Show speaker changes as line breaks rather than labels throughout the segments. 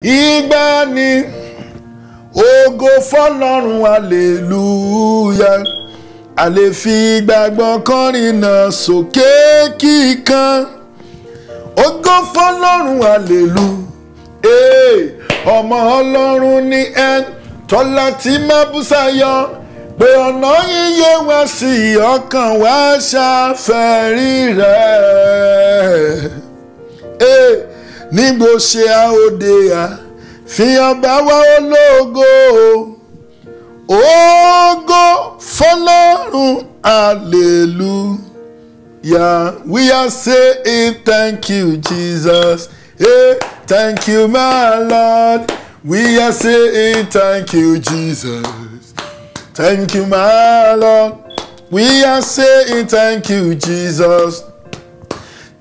Ìgbàanì ògo fọ́lọ́run hallelujah a lè fi ìgbàgbọ́ kọrin náà sókè kíkan ògo fọ́lọ́run hallelujah ọmọ Ọlọ́run ni ẹ́ tọ́lá tí má bú sáyọ pé ọ̀nà yíyé wá sí ọkàn wá ṣàfẹ́rí rẹ̀ nígbò ṣe àòdè à fi ọba wá ológo ògo fọ́lọ́run hallelujah we are saying thank you Jesus, thank you my Lord, we are saying thank you Jesus, thank you my Lord, we are saying thank you Jesus,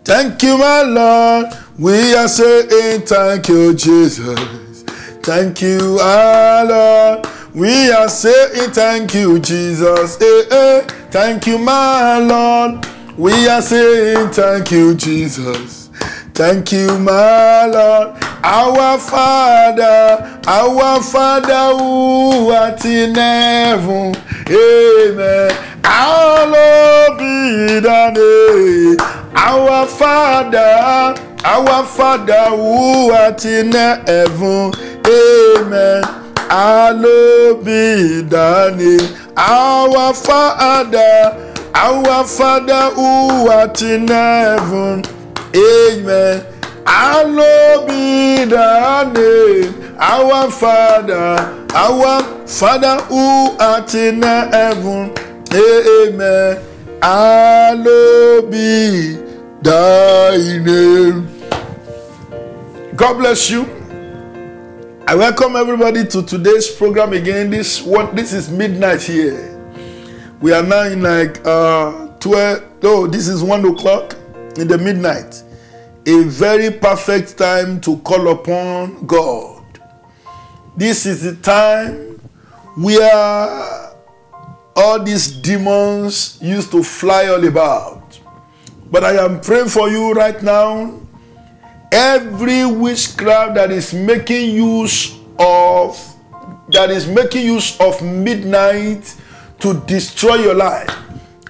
thank you my Lord, we are saying thank you Jesus, thank you our Lord, we are saying thank you Jesus, thank you my Lord, we are saying thank you Jesus, thank you my Lord, our Father who art in heaven, amen, hallowed be thy name, our Father who art in heaven, amen, hallowed be thy name, our Father who art in heaven, amen, hallowed be thy name, our Father who art in heaven, amen, hallowed be thy name. God bless you. I welcome everybody to today's program again. This is midnight here. We are now in like 12. Oh, this is 1 o'clock in the midnight. A very perfect time to call upon God. This is the time where all these demons used to fly all about. But I am praying for you right now. Every witchcraft that is making use of midnight to destroy your life,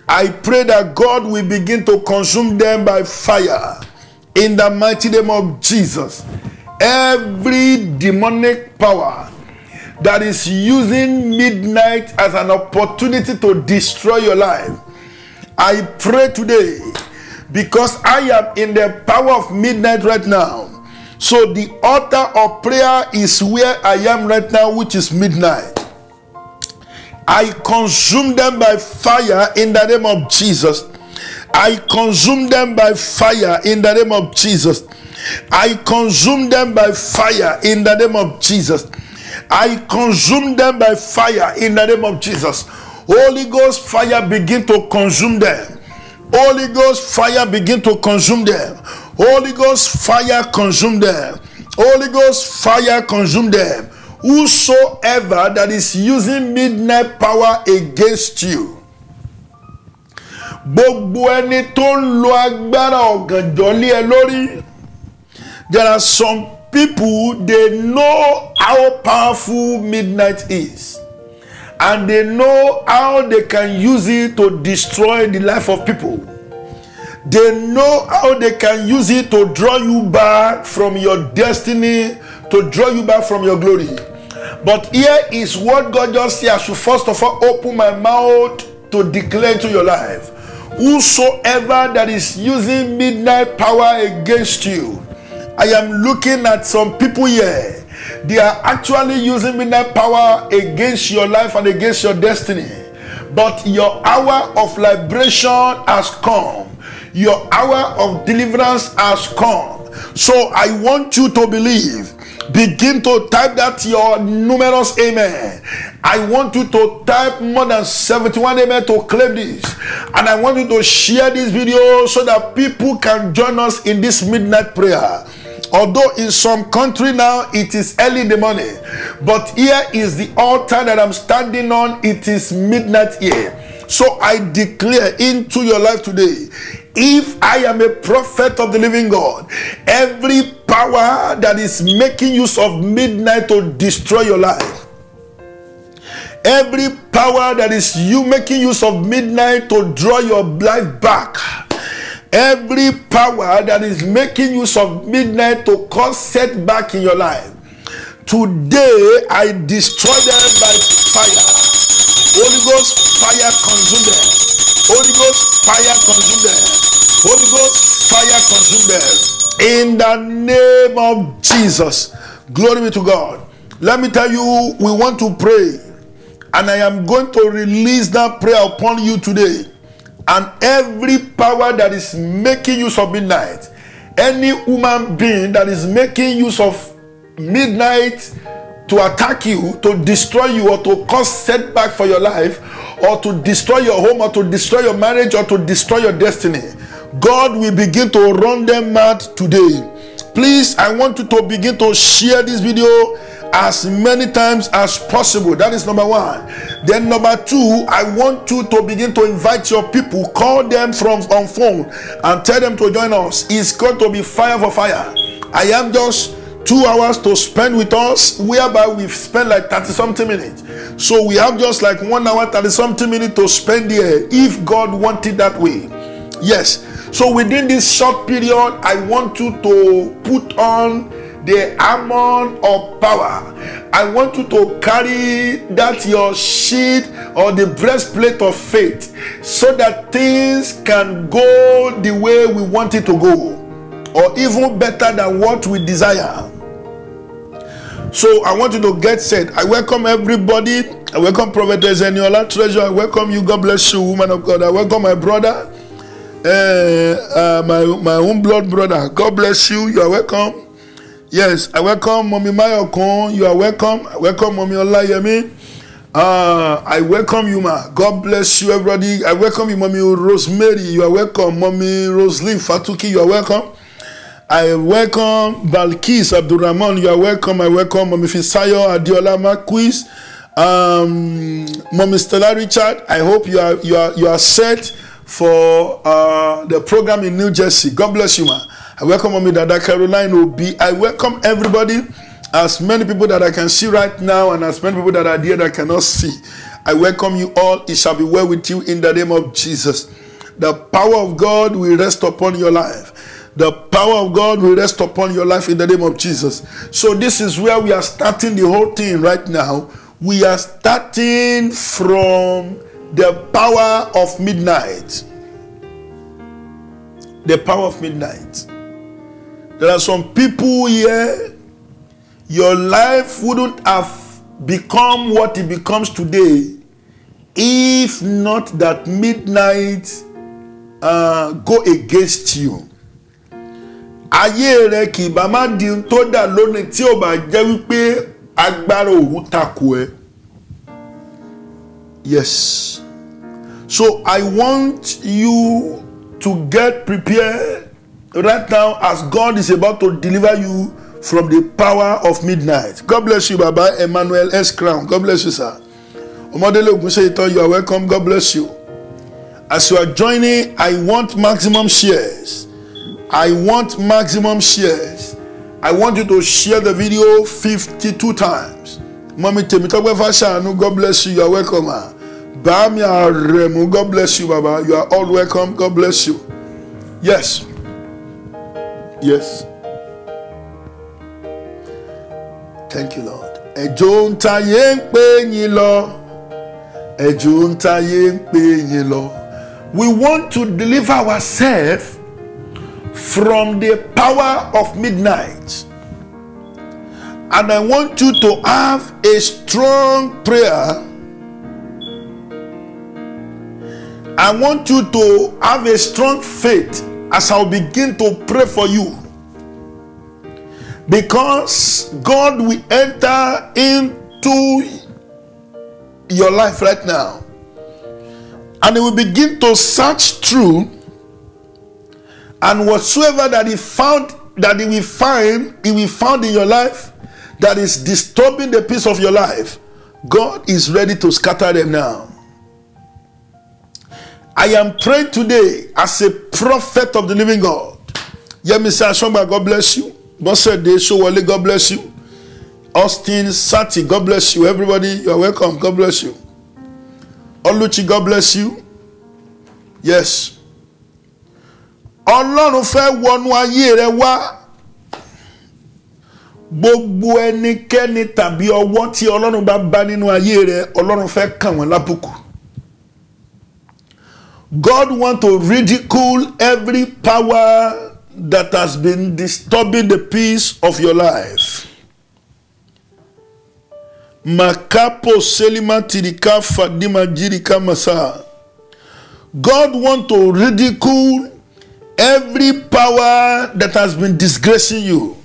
I pray that God will begin to consume them by fire in the mighty name of Jesus. Every demonic power that is using midnight as an opportunity to destroy your life, I pray today, because I am in the power of midnight right now. So the altar of prayer is where I am right now, which is midnight. I consume them by fire in the name of Jesus. I consume them by fire in the name of Jesus. I consume them by fire in the name of Jesus. I consume them by fire in the name of Jesus. Holy Ghost fire begin to consume them. Holy Ghost fire begin to consume them. Holy Ghost fire consume them. Holy Ghost fire consume them. Whosoever that is using midnight power against you, gbogbo ẹni tó ń lo agbára ọ̀gànjọ́ lé ẹ lórí. There are some people, they know how powerful midnight is, and they know how they can use it to destroy the life of people. They know how they can use it to draw you back from your destiny, to draw you back from your glory. But here is what God just said. I should first of all open my mouth to declare to your life. Whosoever that is using midnight power against you, I am looking at some people here. They are actually using midnight power against your life and against your destiny. But your hour of liberation has come. Your hour of deliverance has come. So I want you to believe. Begin to type that your numerous amen. I want you to type more than 71 amen to claim this. And I want you to share this video so that people can join us in this midnight prayer. Although in some country now it is early in the morning, but here is the altar that I'm standing on. It is midnight here. So I declare into your life today, if I am a prophet of the living God, every power that is making use of midnight to destroy your life, every power that is making use of midnight to draw your life back, every power that is making use of midnight to cause setback in your life, today I destroy them by fire. Holy Ghost, fire consume them. Holy Ghost, fire consume them. Holy Ghost, fire consume them. In the name of Jesus. Glory be to God. Let me tell you, we want to pray. And I am going to release that prayer upon you today. And every power that is making use of midnight, any human being that is making use of midnight to attack you, to destroy you, or to cause setback for your life, or to destroy your home, or to destroy your marriage, or to destroy your destiny, God will begin to run them mad today. Please, I want you to begin to share this video as many times as possible. That is number one. Then number two, I want you to begin to invite your people, call them from on phone and tell them to join us. It's going to be fire for fire. I am just 2 hours to spend with us, whereby we've spent like 30-something minutes. So we have just like 1 hour, 30-something minutes to spend here, if God wanted that way. Yes. So within this short period, I want you to put on the armor of power. I want you to carry that your shield or the breastplate of faith, so that things can go the way we want it to go, or even better than what we desire. So I want you to get set. I welcome everybody. I welcome Prophetess Eniola Treasure. I welcome you. God bless you, woman of God. I welcome my brother, my own blood brother. God bless you. You are welcome. Yes, I welcome Mommy Mayokon. You are welcome. I welcome Mommy Olayemi. I welcome you, ma. God bless you, everybody. I welcome you, Mommy Rosemary. You are welcome. Mommy Roslyn Fatuki. You are welcome. I welcome Balkis Abdurrahman. You are welcome. I welcome Mommy Fisayo Adiola Marquis. Mommy Stella Richard. I hope you are set for the program in New Jersey. God bless you, ma. I welcome Mommy Dada Caroline Obi. I welcome everybody, as many people that I can see right now, and as many people that are there that I cannot see. I welcome you all. It shall be well with you in the name of Jesus. The power of God will rest upon your life. The power of God will rest upon your life in the name of Jesus. So this is where we are starting the whole thing right now. We are starting from the power of midnight. The power of midnight. There are some people here, your life wouldn't have become what it becomes today if not that midnight go against you. Ayé rẹ kì bá má di tó dà lónìí tí ó bá jẹ́ wípé agbára òru takò ẹ́. Yes. So I want you to get prepared right now, as God is about to deliver you from the power of midnight. God bless you, Baba Emmanuel S. Crown. God bless you, sir. Omodele Ogunseyitan, you are welcome. God bless you. As you are joining, I want maximum shares. I want maximum shares. I want you to share the video 52 times. Mommy Temitope Fashanu, God bless you. You are welcome. Bamia Remu, God bless you, Baba. You are all welcome. God bless you. Yes. Yes. Thank you, Lord. Ẹjọ́ ń tayé ń pè yín lọ. Ẹjọ́ ń tayé ń pè yín lọ. We want to deliver ourselves from the power of midnight. And I want you to have a strong prayer. I want you to have a strong faith as I'll begin to pray for you. Because God will enter into your life right now. And He will begin to search through. And whatsoever that He will find in your life that is disturbing the peace of your life, God is ready to scatter them now. I am praying today as a prophet of the living God. Yemi Ashongba, God bless you. Bose De Showale, God bless you. Austin Sati, God bless you. Everybody, you are welcome. God bless you. Oluchi, God bless you. Yes. Ọlọ́run fẹ́ wọnú ayé rẹ wá. Gbogbo ẹnikẹ́ni tàbí ọwọ́ tí Ọlọ́run bá bá nínú ayé rẹ, Ọlọ́run fẹ́ kàn wọ́n lábùkù. God wants to ridicule every power that has been disturbing the peace of your life. Makapo Selima Tirika Fadima Jirika Masa. God wants to ridicule every power that has been disgracing you.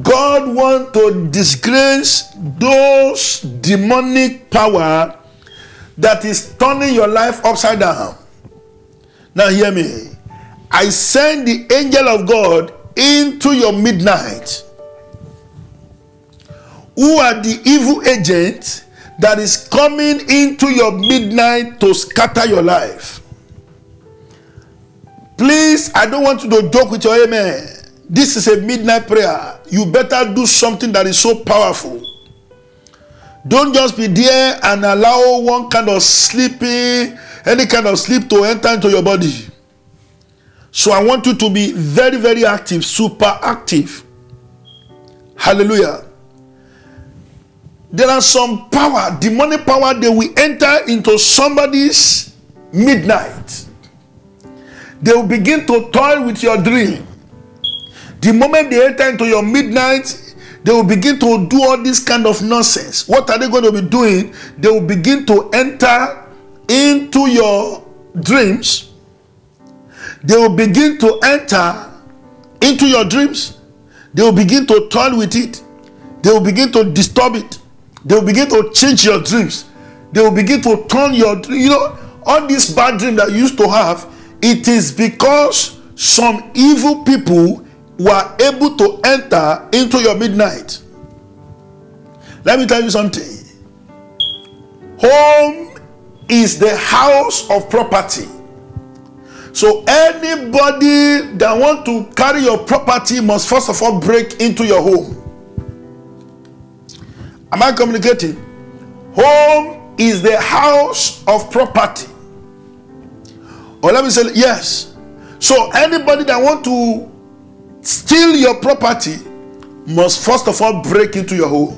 God wants to disgrace those demonic power that is turning your life upside down. Now hear me. I send the angel of God into your midnight, who are the evil agent that is coming into your midnight to scatter your life. Please, I don't want you to joke with your amen. This is a midnight prayer. You better do something that is so powerful. Don't just be there and allow one kind of sleeping, any kind of sleep to enter into your body. So I want you to be very, very active, super active. Hallelujah. There are some power, demonic power, they will enter into somebody's midnight. They will begin to toy with your dream. The moment they enter into your midnight, they will begin to do all this kind of nonsense. What are they going to be doing? They will begin to enter into your dreams. They will begin to enter into your dreams. They will begin to toy with it. They will begin to disturb it. They will begin to change your dreams. They will begin to turn your, all this bad dream that you used to have, it is because some evil people were able to enter into your midnight. Let me tell you something. Home is the house of property. So anybody that want to carry your property must first of all break into your home. Am I communicating? Home is the house of property. Or let me say yes. So anybody that want to steal your property must first of all break into your home.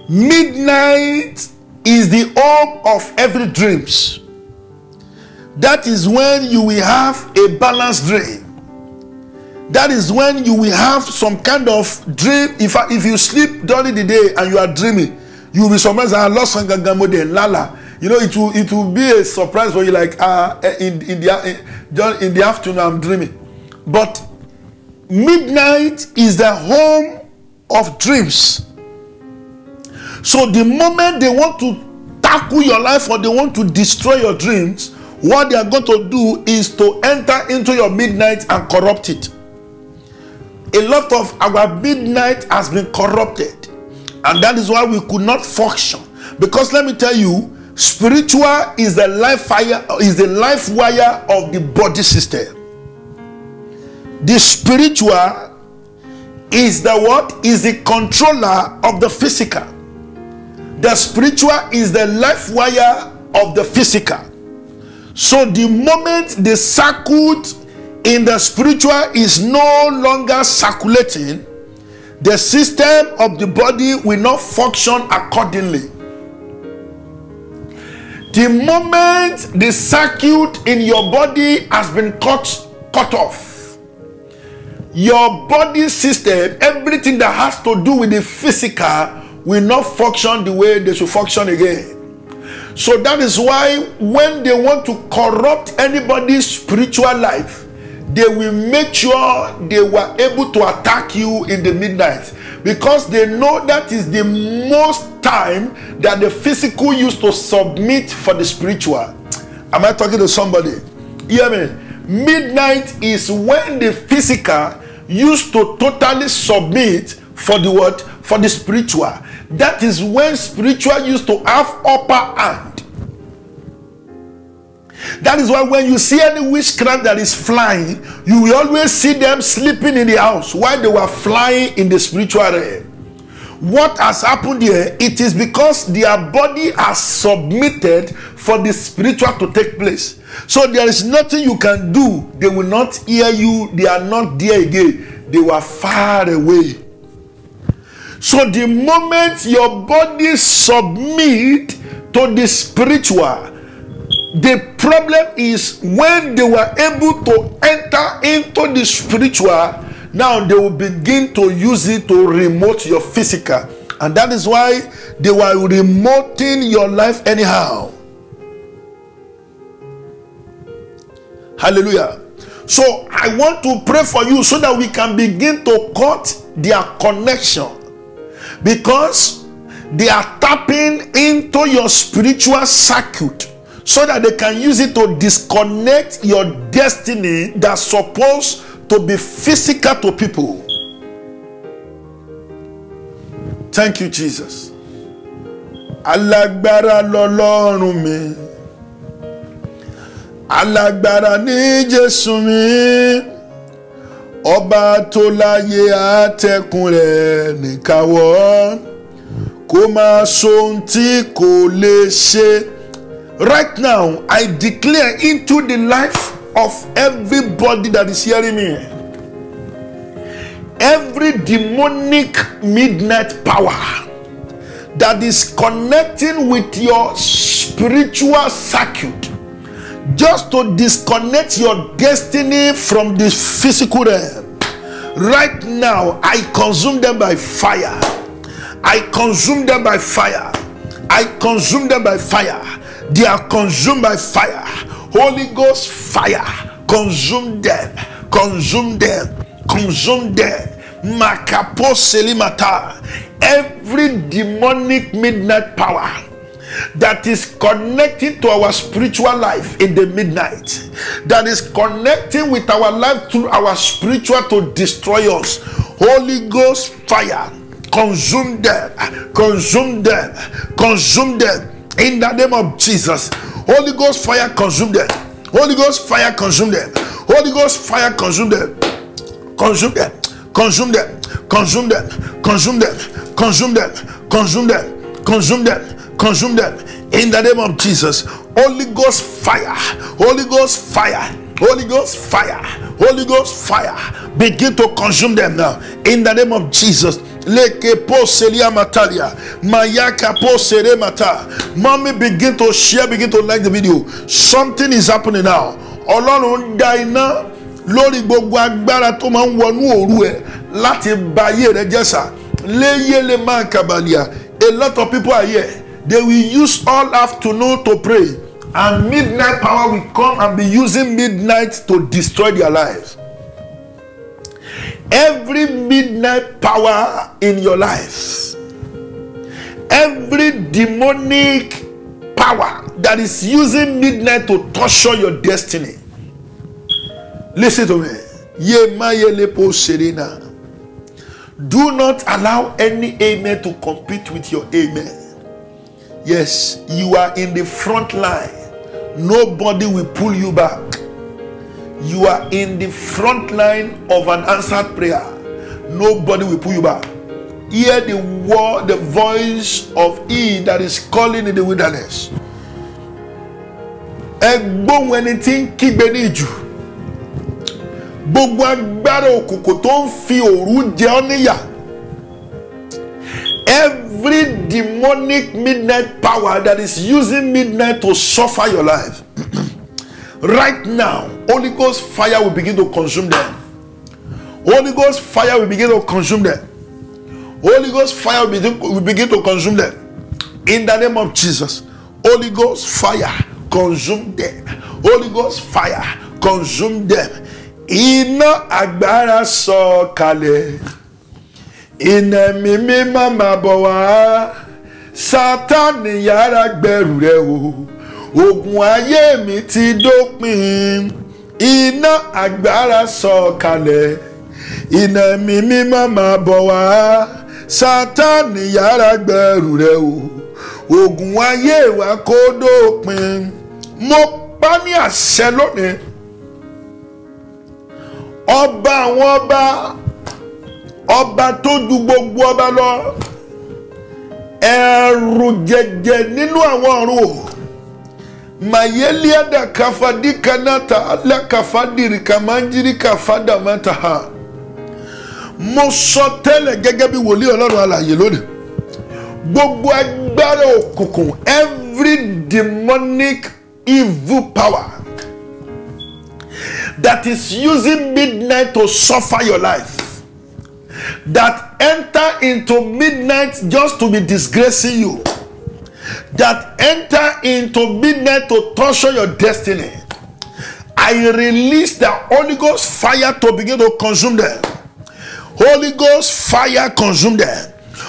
Midnight is the home of every dreams. That is when you will have a balanced dream. That is when you will have some kind of dream. If you sleep during the day and you are dreaming, you will be surprised. I lost Lala. It will be a surprise for you, like in the afternoon I'm dreaming. But midnight is the home of dreams. So the moment they want to tackle your life or they want to destroy your dreams, what they are going to do is to enter into your midnight and corrupt it. A lot of our midnight has been corrupted, and that is why we could not function. Because let me tell you, spiritual is the life fire, is the life wire of the body system. The spiritual is the what? Is the controller of the physical. The spiritual is the life wire of the physical. So the moment the circuit in the spiritual is no longer circulating, the system of the body will not function accordingly. The moment the circuit in your body has been cut off, your body system, everything that has to do with the physical, will not function the way they should function again. So that is why when they want to corrupt anybody's spiritual life, they will make sure they were able to attack you in the midnight, because they know that is the most time that the physical used to submit for the spiritual. Am I talking to somebody? Hear me. Midnight is when the physical used to totally submit for the what? For the spiritual. That is when spiritual used to have upper hand. That is why when you see any witchcraft that is flying, you will always see them sleeping in the house while they were flying in the spiritual realm. What has happened here? It is because their body has submitted for the spiritual to take place. So there is nothing you can do. They will not hear you. They are not there again. They were far away. So the moment your body submit to the spiritual, the problem is when they were able to enter into the spiritual, now they will begin to use it to remote your physical. And that is why they were remoting your life anyhow. Hallelujah. So I want to pray for you so that we can begin to cut their connection, because they are tapping into your spiritual circuit so that they can use it to disconnect your destiny that's supposed to be physical to people. Thank you, Jesus. Alágbára lọ́lọ́run mi, alágbára ní Jésù mi, ọba tó láyé àtẹ̀kùn rẹ̀ níkàwọ́, kó máa sóhun tí kò lè ṣe. Right now, I declare into the life of everybody that is hearing me, every demonic midnight power that is connecting with your spiritual circuit, just to disconnect your destiny from the physical realm. Right now, I consume them by fire. I consume them by fire. I consume them by fire. They are consumed by fire. Holy Ghost fire. Consume them. Consume them. Consume them. Makapo selimata. Every demonic midnight power that is connecting to our spiritual life in the midnight, that is connecting with our life through our spiritual to destroy us. Holy Ghost fire. Consume them. Consume them. Consume them. In the name of Jesus. Holy Ghost fire, consume them. Holy Ghost fire, consume them. Holy Ghost fire, consume them. Consume them. Consume them. Consume them. Consume them. Consume them. Consume them. Consume them. Consume them. In the name of Jesus. Holy Ghost fire. Holy Ghost fire. Holy Ghost fire. Holy Ghost fire. Begin to consume them now. In the name of Jesus. Leke po selia matalia, mayaka po sere mata. Mommy, begin to share, begin to like the video. Something is happening now. Ọlọ́run dá iná lórí gbogbo agbára tó máa ń wọnú òru ẹ láti ba ayé rẹ jẹ́ sà. Léyé lè máa kàbàlìà. A lot of people are here. They will use all afternoon to pray, and midnight power will come and be using midnight to destroy their lives. Every midnight power in your life, every demonic power that is using midnight to torture your destiny, listen to me. Do not allow any amen to compete with your amen. Yes, you are in the front line. Nobody will pull you back. You are in the front line of an answered prayer. Nobody will pull you back. Hear the word, the voice of he that is calling in the wilderness. Ẹgbọ́n ẹni tí ń kígbe ní ìjù. Gbogbo agbára òkùnkùn tó ń fi òru jẹ ọ́ níyà. Every demonic midnight power that is using midnight to suffer your life. Right now, Holy Ghost fire will begin to consume them. Holy Ghost fire will begin to consume them. Holy Ghost fire will begin to consume them. In the name of Jesus. Holy Ghost fire, consume them. Holy Ghost fire, consume them. Iná agbára sọ̀kalẹ̀. Iná mímí máa bọ̀ wá. Sátánì yára gbẹ̀rù rẹ̀ o. Ogun ayé mi ti dópin. Iná agbára sọ̀kalẹ̀. Iná mímí máa bọ̀ wá. Sátánì yára gbẹ̀rù rẹ̀ o. Ogun ayé wa kó dópin. Mo pa ní àṣẹ lónìí. Ọba àwọn ọba, ọba tó ju gbogbo ọba lọ, ẹ̀rù jẹjẹ nínú àwọn ọ̀run o. Mayelia da kafadi kanata la kafadiri kamanjiri kafada mataha. Mo sọ tẹ́lẹ̀ gẹ́gẹ́ bí wòlíì Ọlọ́run alààyè lónìí. Gbogbo agbára òkùnkùn, every demonic evil power that is using midnight to suffer your life, that enter into midnight just to be disgracing you, that enter into midnight to torture your destiny, I release the Holy Ghost fire to begin to consume them. Holy Ghost fire consume them.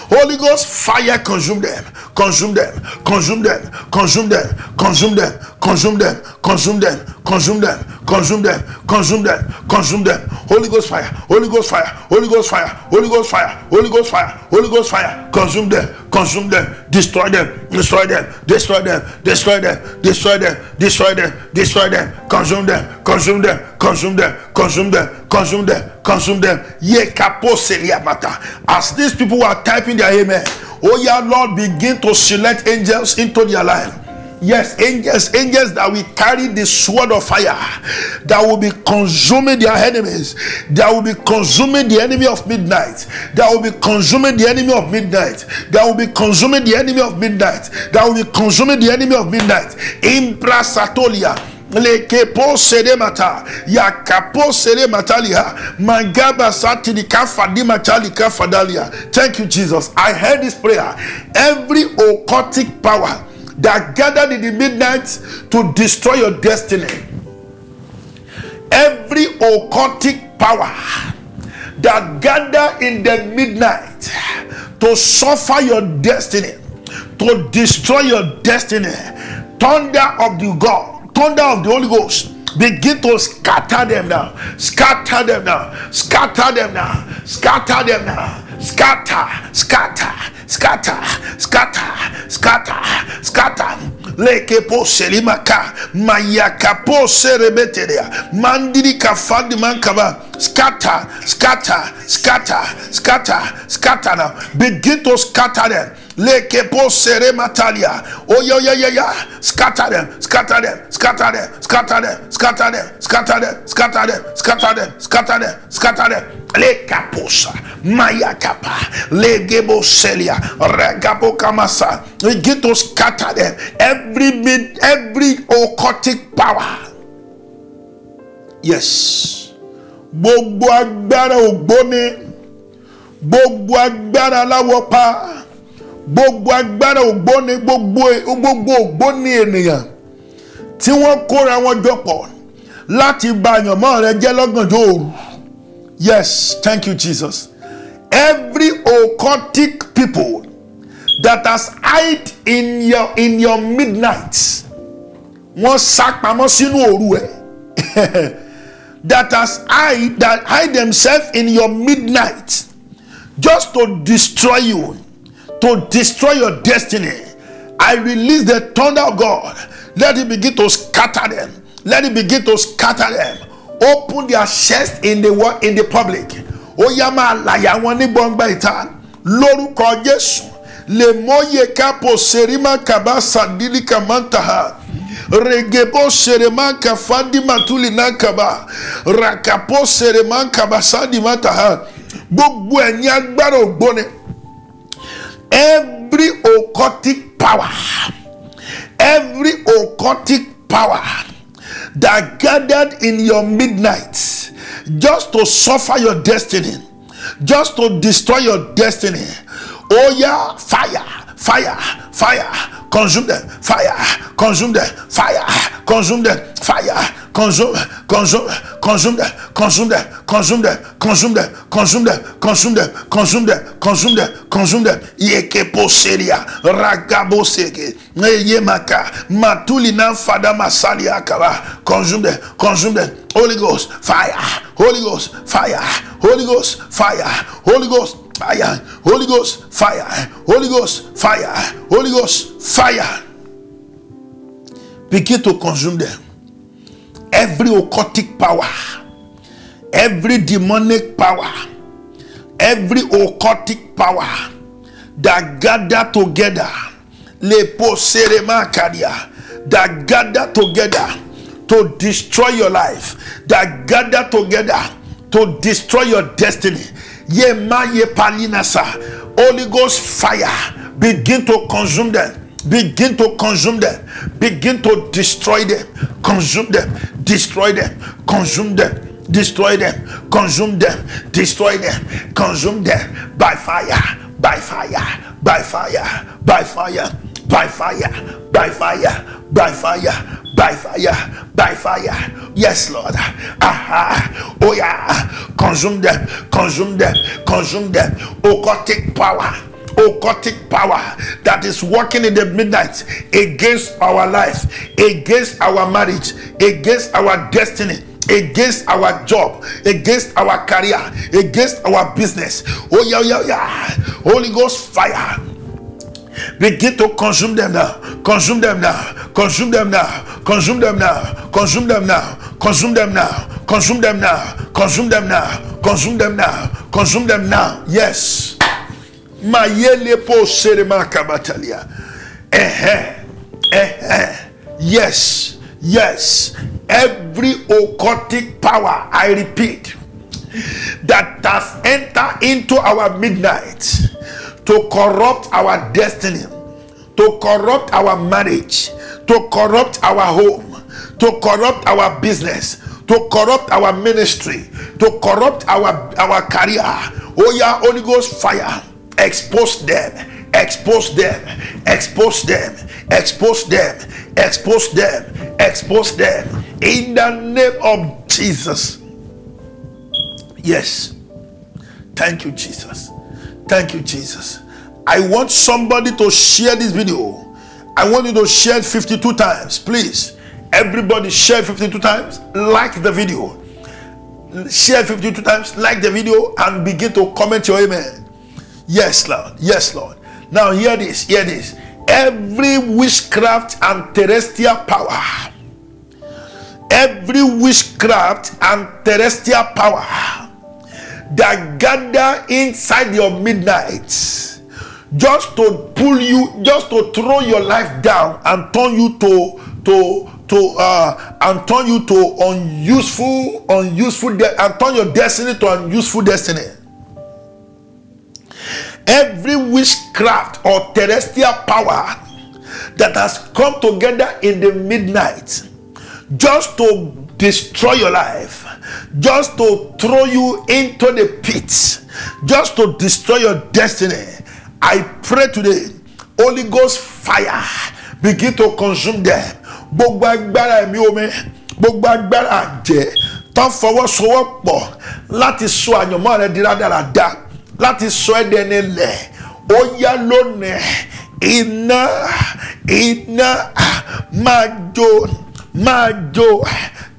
Holy Ghost fire consume them. Consume them. Consume them. Consume them. Consume them. Consume them. Consume them. Consume them. Consume them. Consume them. Consume them. Holy Ghost fire. Holy Ghost fire. Holy Ghost fire. Holy Ghost fire. Holy Ghost fire. Holy Ghost fire. Consume them. Consume them. Destroy them. Destroy them. Destroy them. Destroy them. Destroy them. Destroy them. Destroy them. Consume them. Consume them. Consume them. Consume them. Consume them. Consume them. Ye kapo mata. As these people are typing their amen, oh yeah, Lord, begin to select angels into their life. Yes, angels that will carry the sword of fire, that will be consuming their enemies, that will be consuming the enemy of midnight, that will be consuming the enemy of midnight, that will be consuming the enemy of midnight, that will be consuming the enemy of midnight. Impra Satolia. Le kepo sere mata ya kapo sere matalia mangaba satili kafadi matali kafadalia. Thank you, Jesus. I heard this prayer. Every occultic power that gathered in the midnight to destroy your destiny, every occultic power that gathered in the midnight to suffer your destiny, to destroy your destiny, thunder of the God, thunder of the Holy Ghost, begin to scatter them now. Scatter them now. Scatter them now. Scatter them now. Scatter, scatter, scatter, scatter, scatter, scatter. Lekepo selimaka mayakapo serebeteria mandiri kafadi mankaba. Scatter, scatter, scatter, scatter, scatter now. Begin to scatter them. Lekepo sere matalia. Oh yeah. Scatter them, scatter them, scatter them, scatter them, scatter them, scatter them, scatter them, scatter them, scatter them, scatter them. Lekaposa mayakapa legebo selia regabo kamasa. Begin to scatter them. Every occultic power. Yes. Gbogbo agbára ògbóni, gbogbo agbára aláwọ̀pá, gbogbo agbára ògbóni, gbogbo ògbóni ènìyàn tí wọ́n kóra wọn jọpọ̀ láti bà àyànmọ́ rẹ jẹ́ lọ́gànjọ́ òru. Yes, thank you, Jesus. Every occultic people that has hide in your midnight, wọ́n sá pamọ́ sínú òru ẹ̀. That hide themselves in your midnight just to destroy you, to destroy your destiny. I release the thunder of God. Let it begin to scatter them. Let it begin to scatter them. Open their chest in the public. Oyama laya wani bongba ita. Lórúkọ Jésù. Le moye kapo serima kabasa dili kamantaha. Regebo sereman kafandi matuli nankaba. Rakapo sereman kabasadi mataha. Gbogbo ẹ̀yin agbára ògbóni. Every occultic power, every occultic power that gathered in your midnight just to suffer your destiny, just to destroy your destiny. Oh yeah, fire, fire, fire, consume them, fire, consume them, fire, consume them, fire, consume them, consume them, consume them, consume them, consume them, consume them, consume them, consume them, consume them, consume them, consume them. Yekepo seria, ragabo seke, yemaka, matulina fada masali akaba, consume them, consume them. Holy Ghost, fire, Holy Ghost, fire, Holy Ghost, fire, Holy Ghost, fire, Holy Ghost, fire, Holy Ghost, fire, Holy Ghost, fire. Begin to consume them. every occultic power, every demonic power, every occultic power that gather together, that gather together to destroy your life, that gather together to destroy your destiny. Holy Ghost fire, begin to consume them. Begin to consume them. Begin to destroy them. Consume them. Destroy them. Consume them. Destroy them. Consume them. Destroy them. Consume them by fire. By fire. By fire. By fire. By fire. By fire. By fire. By fire. By fire. Yes, Lord. Aha. Oh yeah. Consume them. Consume them. Consume them. Occultic power. Occultic power that is working in the midnight against our life, against our marriage, against our destiny, against our job, against our career, against our business. Oh yeah. Holy Ghost fire, begin to consume them now. Consume them now. Consume them now. Consume them now. Consume them now. Consume them now. Consume them now. Consume them now. Consume them now. Consume them now. Yes. Yes, yes. Every occultic power, I repeat, that has entered into our midnight to corrupt our destiny, to corrupt our marriage, to corrupt our home, to corrupt our business, to corrupt our ministry, to corrupt our career. Oh yeah, Holy Ghost fire. Expose them, expose them, expose them, expose them, expose them, expose them in the name of Jesus. Yes. Thank you, Jesus. Thank you, Jesus. I want somebody to share this video. I want you to share it 52 times, please. Everybody share 52 times, like the video. Share 52 times, like the video, and begin to comment your amen. Yes, Lord. Yes, Lord. Now hear this. Hear this. Every witchcraft and terrestrial power, every witchcraft and terrestrial power that gather inside your midnight just to pull you, just to throw your life down and turn you to unuseful, and turn your destiny to unuseful destiny. Every witchcraft or terrestrial power that has come together in the midnight just to destroy your life, just to throw you into the pit, just to destroy your destiny, I pray today, Holy Ghost fire, begin to consume them. Gbogbo agbára ẹ̀mí omi, gbogbo agbára àjẹ́ tó fọwọ́sowọ́pọ̀ láti sọ àyànmọ́ rẹ di rádaràda, láti sọ ẹ́ dẹni lẹ̀, ó yá lónìí, iná máa jó,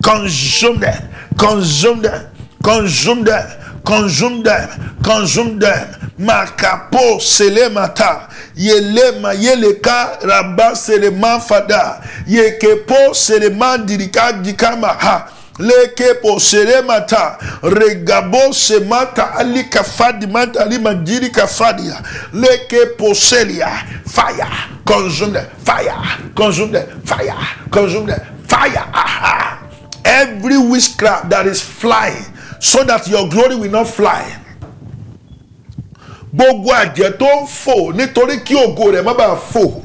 consume them, consume them, consume them, consume them, consume them. Makapo selemata yelema yeleka raba seleman fada yekepo seleman dirika dikama ha lekepo selemata regabo semata alika fadi manta alima dirika fadia lekepo selia. Fire, consume them, fire, consume them, fire, consume them, fire. Aha. Every witchcraft that is flying so that your glory will not fly. Gbogbo àjẹ́ tó ń fò nítorí kí ògo rẹ̀ má bàa fò.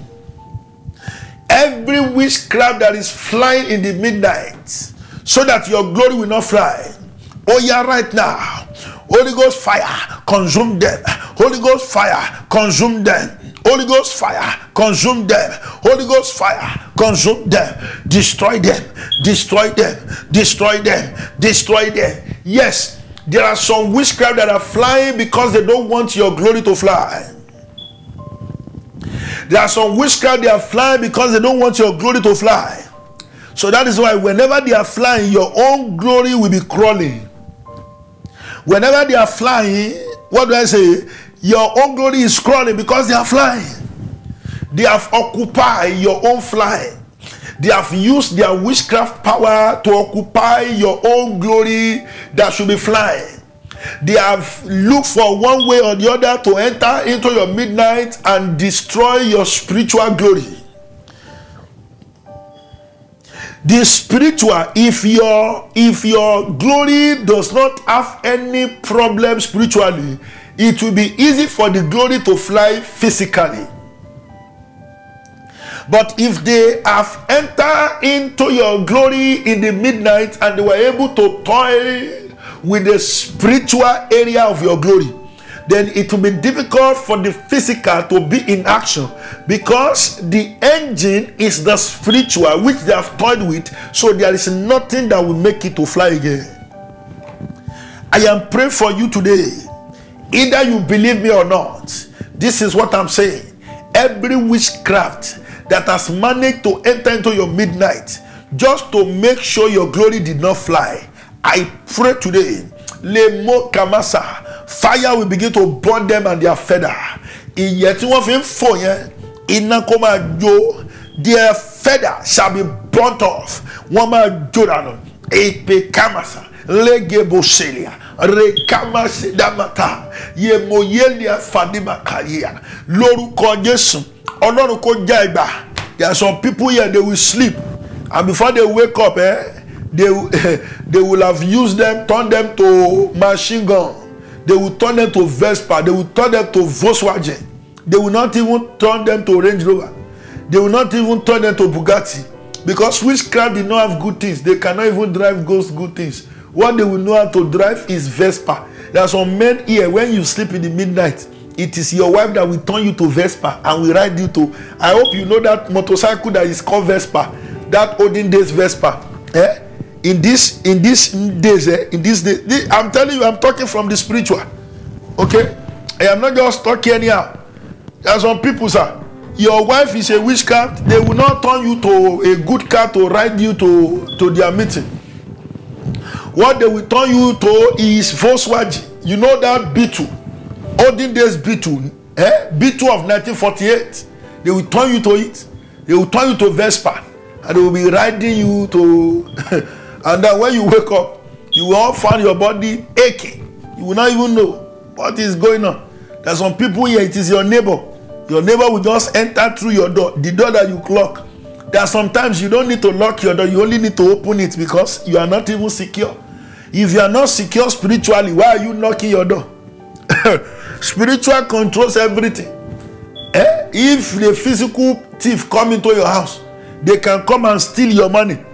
Every witchcraft that is flying in the midnight so that your glory will not fly. Oh yeah, right now. Holy Ghost fire, consume them. Holy Ghost fire, consume them. Holy Ghost fire, consume them. Holy Ghost fire, consume them. Destroy them. Destroy them. Destroy them. Destroy them. Yes. There are some witchcraft that are flying because they don't want your glory to fly. There are some witchcraft that are flying because they don't want your glory to fly. So that is why whenever they are flying, your own glory will be crawling. Whenever they are flying, what do I say? Your own glory is crawling because they are flying. They have occupied your own flying. They have used their witchcraft power to occupy your own glory that should be flying. They have looked for one way or the other to enter into your midnight and destroy your spiritual glory. The spiritual, if your glory does not have any problem spiritually, it will be easy for the glory to fly physically. But if they have entered into your glory in the midnight and they were able to toy with the spiritual area of your glory, then it will be difficult for the physical to be in action, because the engine is the spiritual which they have toyed with, so there is nothing that will make it to fly again. I am praying for you today. Either you believe me or not, this is what I'm saying. Every witchcraft that has managed to enter into your midnight just to make sure your glory did not fly, I pray today, Lemo Kamasa, fire will begin to burn them and their feather. Their feather shall be burnt off. Wama Jordan, Epe Kamasa, Legeboselia, Rekamasidamata, Yemoyelia Fadima Kaya, Loruko Jesu, Oloruko Jaiba. There are some people here, they will sleep, and before they wake up, they will have used them, turn them to machine gun. They will turn them to Vespa. They will turn them to Volkswagen. They will not even turn them to Range Rover. They will not even turn them to Bugatti. Because witchcraft did not have good things. They cannot even drive those good things. What they will know how to drive is Vespa. There are some men here, when you sleep in the midnight, it is your wife that will turn you to Vespa and will ride you to. I hope you know that motorcycle that is called Vespa. That olden days Vespa. In these days, I'm telling you, I'm talking from the spiritual. Okay? I am not just talking anyhow. There are some people, sir. Your wife is a witchcraft. They will not turn you to a good car to ride you to their meeting. What they will turn you to is Volkswagen. You know that B2. Olden days B2. B2 of 1948. They will turn you to it. They will turn you to Vespa. And they will be riding you to... And then when you wake up, you will all find your body aching. You will not even know what is going on. There's some people here, it is your neighbor. Your neighbor will just enter through your door, the door that you lock. There are sometimes you don't need to lock your door, you only need to open it because you are not even secure. If you are not secure spiritually, why are you knocking your door? Spiritual controls everything. If the physical thief come into your house, they can come and steal your money.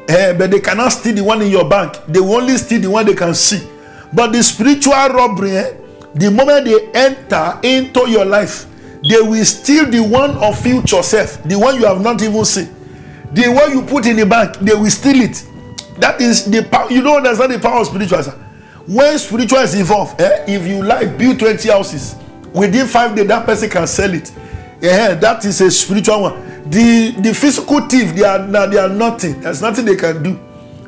But they cannot steal the one in your bank. They will only steal the one they can see. But the spiritual robbery, the moment they enter into your life, they will steal the one of future self, the one you have not even seen. The one you put in the bank, they will steal it. That is the power. You don't understand the power of spiritual, sir. When spiritual is involved, if you like build 20 houses, within 5 days that person can sell it. That is a spiritual one. The physical thief, they are nothing. There's nothing they can do.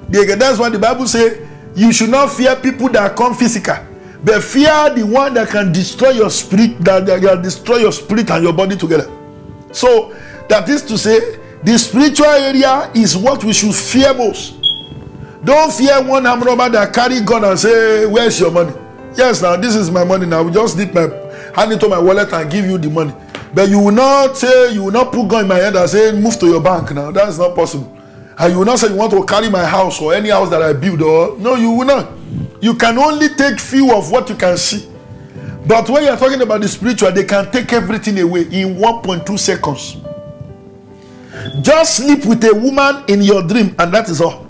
That's why the Bible says you should not fear people that come physical, but fear the one that can destroy your spirit, that can destroy your spirit and your body together. So that is to say, the spiritual area is what we should fear most. Don't fear one armed robber that carry gun and say, "Where's your money?" Yes, now this is my money. Now we just need my hand into my wallet and give you the money. But you will not say, you will not put gun in my head and say, "Move to your bank now." That's not possible. And you will not say, "You want to carry my house or any house that I build." Or no, you will not. You can only take few of what you can see. But when you are talking about the spiritual, they can take everything away in 1.2 seconds. Just sleep with a woman in your dream, and that is all.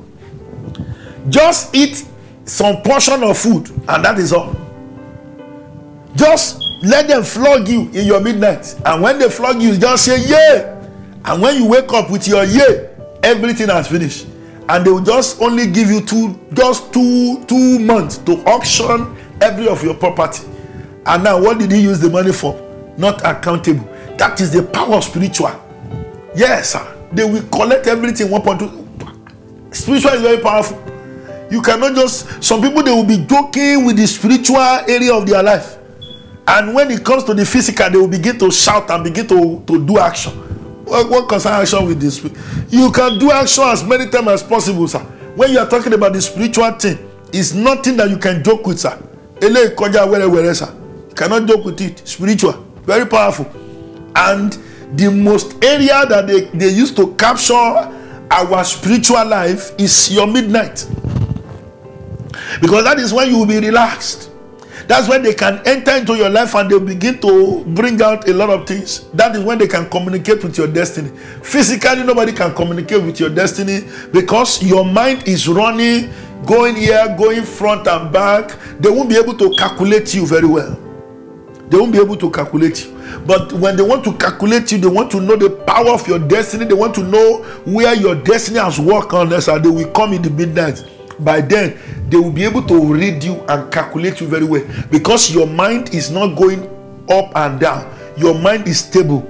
Just eat some portion of food, and that is all. Just let them flog you in your midnight, and when they flog you, just say "yeah," and when you wake up with your "yeah," everything has finished, and they will just only give you two months to auction every of your property. And now, what did he use the money for? Not accountable. That is the power of spiritual. Yes, sir. They will collect everything 1.2. Spiritual is very powerful. You cannot just, some people, they will be joking with the spiritual area of their life. And when it comes to the physical, they will begin to shout and begin to do action. what concern action with this? You can do action as many times as possible, sir. When you are talking about the spiritual thing, it's nothing that you can joke with, sir. Sir. You cannot joke with it. Spiritual, very powerful. And the most area that they used to capture our spiritual life is your midnight. Because that is when you will be relaxed. That's when they can enter into your life and they'll begin to bring out a lot of things. That is when they can communicate with your destiny. Physically, nobody can communicate with your destiny because your mind is running, going here, going front and back. They won't be able to calculate you very well. They won't be able to calculate you. But when they want to calculate you, they want to know the power of your destiny. They want to know where your destiny has worked on us, and they will come in the midnight. By then, they will be able to read you and calculate you very well. Because your mind is not going up and down. Your mind is stable.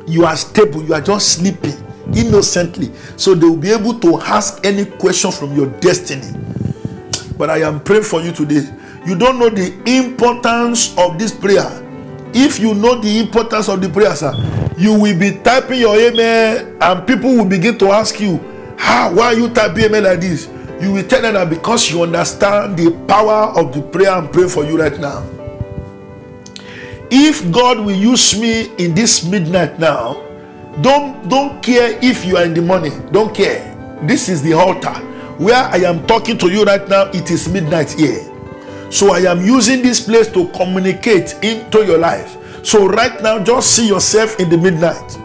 You are stable. You are just sleeping innocently. So they will be able to ask any question from your destiny. But I am praying for you today. You don't know the importance of this prayer. If you know the importance of the prayer, sir, you will be typing your amen and people will begin to ask you, why are you typing amen like this? You will tell them that because you understand the power of the prayer I'm praying for you right now. If God will use me in this midnight now, don't care if you are in the morning. Don't care. This is the altar. Where I am talking to you right now, it is midnight here. So I am using this place to communicate into your life. So right now, just see yourself in the midnight.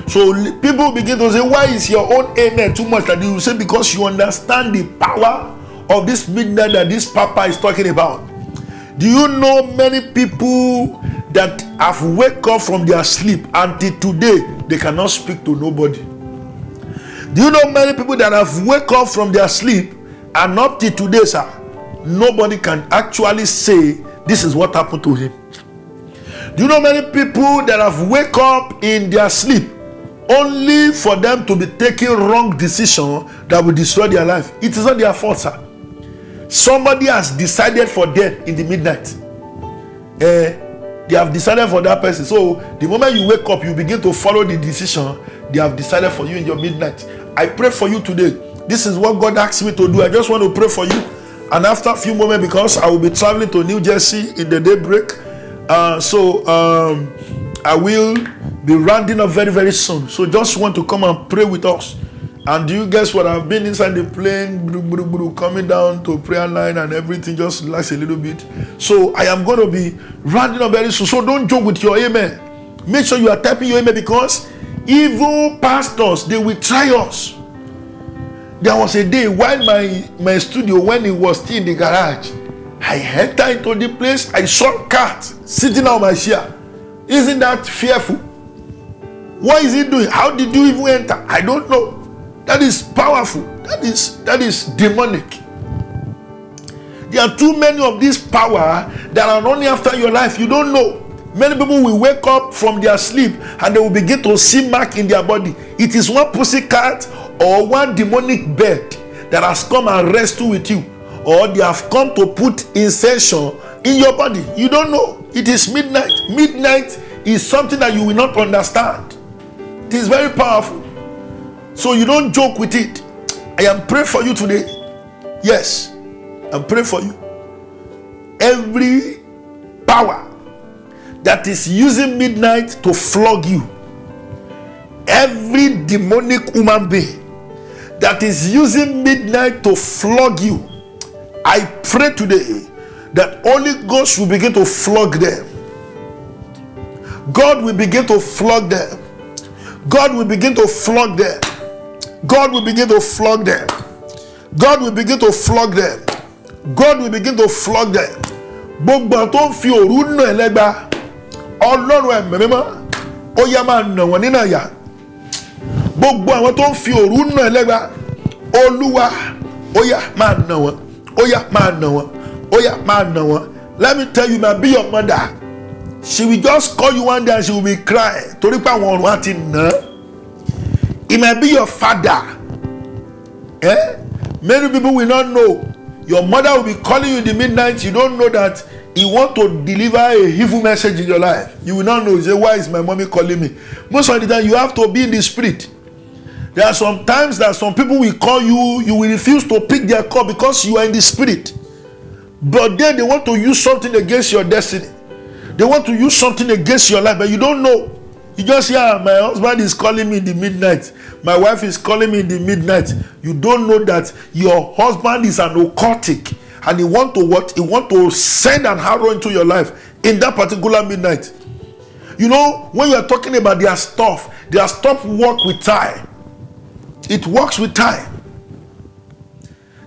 So people begin to say, why is your own amen too much? And you say, because you understand the power of this midnight that this Papa is talking about. Do you know many people that have woke up from their sleep until today, they cannot speak to nobody? Do you know many people that have woke up from their sleep and up till today, sir, nobody can actually say this is what happened to him? Do you know many people that have woke up in their sleep only for them to be taking wrong decision that will destroy their life? It is not their fault, sir. Somebody has decided for them in the midnight. They have decided for that person. So the moment you wake up, you begin to follow the decision they have decided for you in your midnight. I pray for you today. This is what God asked me to do. I just want to pray for you. And after a few moments, because I will be traveling to New Jersey in the daybreak, I will be rounding up very, very soon. So just want to come and pray with us. And do you guess what? I've been inside the plane, coming down to prayer line and everything, just relax a little bit. So I am going to be rounding up very soon. So don't joke with your amen. Make sure you are typing your amen, because evil pastors, they will try us. There was a day while my studio, when it was still in the garage, I entered into the place, I saw a cat sitting on my chair. Isn't that fearful? What is it doing? How did you even enter? I don't know. That is powerful. That is demonic. There are too many of this power that are running after your life. You don't know. Many people will wake up from their sleep and they will begin to see mark in their body. It is one pussycat or one demonic bird that has come and wrestle with you, or they have come to put insertion in your body. You don't know. It is midnight. Midnight is something that you will not understand. It is very powerful. So you don't joke with it. I am praying for you today. Yes, I'm praying for you. Every power that is using midnight to flog you, every demonic human being that is using midnight to flog you, I pray today that Holy Ghost will begin to flog them. God will begin to flog them. God will begin to flog them. God will begin to flog them. God will begin to flog them. God will begin to flog them. Gbogbo tó ń fi òru nà ẹlẹ́gba, Ọlọ́run ẹ̀mí mímọ́, ó yá máa nà wọ́n nínú àyà. Gbogbo àwọn tó ń fi òru nà ẹlẹ́gba, Olúwa, ó yá máa nà wọ́n. Ó yá máa nà wọ́n. Ó yá máa nà wọ́n. Let me tell you, my be your mother. She will just call you one day and she will be crying. Torí pé àwọn ọ̀run á ti nà. It might be your father. Many people will not know. Your mother will be calling you in the midnight. You don't know that he want to deliver a evil message in your life. You will not know. You say, why is my mommy calling me? Most of the time, you have to be in the spirit. There are some times that some people will call you, you will refuse to pick their call because you are in the spirit. But then they want to use something against your destiny. They want to use something against your life, but you don't know. You just hear, my husband is calling me in the midnight. My wife is calling me in the midnight. You don't know that your husband is an occultic, and he want to what? He want to send an arrow into your life in that particular midnight. You know, when you are talking about their stuff work with time. It works with time.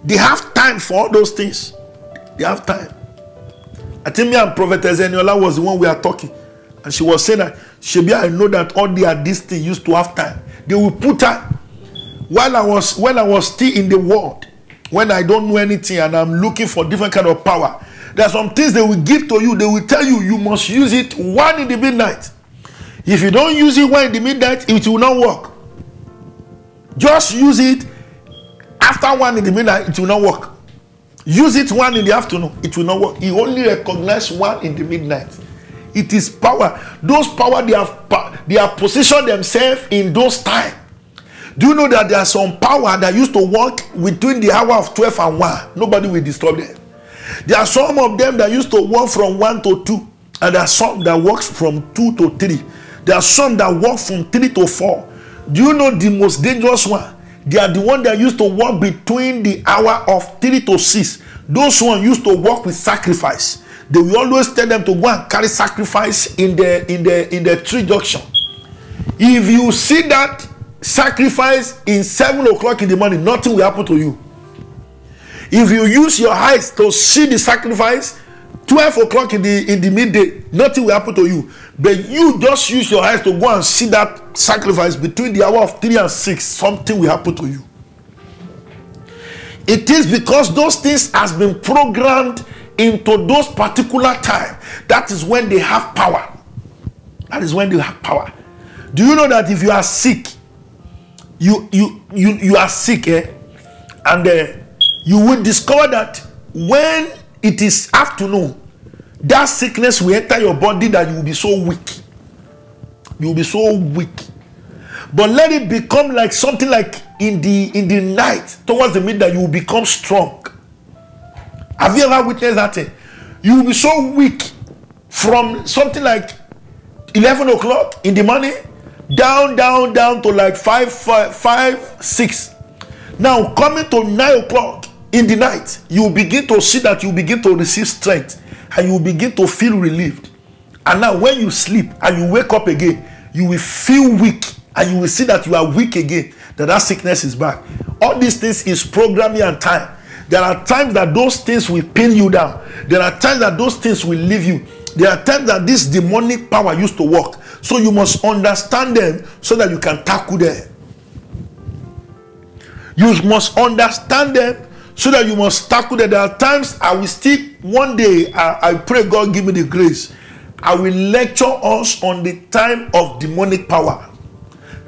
They have time for all those things. They have time. I think me and Prophetess Eniola was the one we are talking. And she was saying that, Shebi, I know that all these things used to have time. They will put time. When I was still in the world, when I don't know anything and I'm looking for different kind of power, there are some things they will give to you. They will tell you, you must use it 1 in the midnight. If you don't use it 1 in the midnight, it will not work. Just use it after 1 in the midnight, it will not work. Use it 1 in the afternoon, it will not work. He only recognizes 1 in the midnight. It is power. Those power, they have positioned themselves in those times. Do you know that there are some power that used to work between the hour of 12 and 1? Nobody will disturb them. There are some of them that used to work from 1 to 2. And there are some that works from 2 to 3. There are some that work from 3 to 4. Do you know the most dangerous one? They are the one that used to work between the hour of 3 to 6. Those ones used to work with sacrifice. They will always tell them to go and carry sacrifice in the tree junction. If you see that sacrifice in 7 o'clock in the morning, nothing will happen to you. If you use your eyes to see the sacrifice 12 o'clock in the midday, nothing will happen to you. But you just use your eyes to go and see that sacrifice between the hour of 3 and 6, something will happen to you. It is because those things has been programmed into those particular time. That is when they have power. That is when they have power. Do you know that if you are sick, you are sick, and you will discover that when it is afternoon, that sickness will enter your body that you will be so weak. You will be so weak. But let it become like something like in the night, towards the midnight, you will become strong. Have you ever witnessed that thing? You will be so weak from something like 11 o'clock in the morning down to like 5, 6. Now coming to 9 o'clock in the night, you will begin to see that you begin to receive strength and you will begin to feel relieved. And now when you sleep and you wake up again, you will feel weak and you will see that you are weak again, that sickness is back. All these things is programming and time. There are times that those things will pin you down. There are times that those things will leave you. There are times that this demonic power used to work. So you must understand them so that you can tackle them. You must understand them so that you must tackle them. There are times I will still, one day, I pray God give me the grace. I will lecture us on the time of demonic power.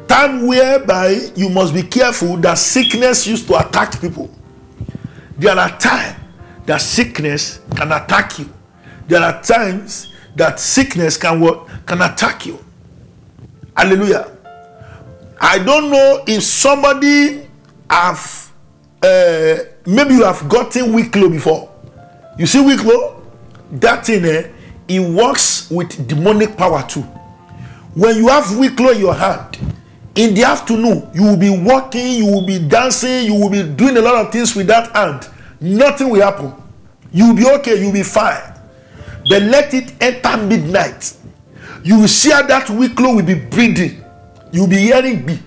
Time whereby you must be careful that sickness used to attack people. There are times that sickness can attack you. There are times that sickness can attack you. Hallelujah. I don't know if somebody have maybe you have gotten Wicklow before. You see Wicklow? That thing it works with demonic power too. When you have Wicklow in your hand, in the afternoon, you will be walking, you will be dancing, you will be doing a lot of things with that hand. Nothing will happen. You will be okay, you will be fine. But let it enter midnight. You will see how that Wicklow will be breathing. You will be hearing be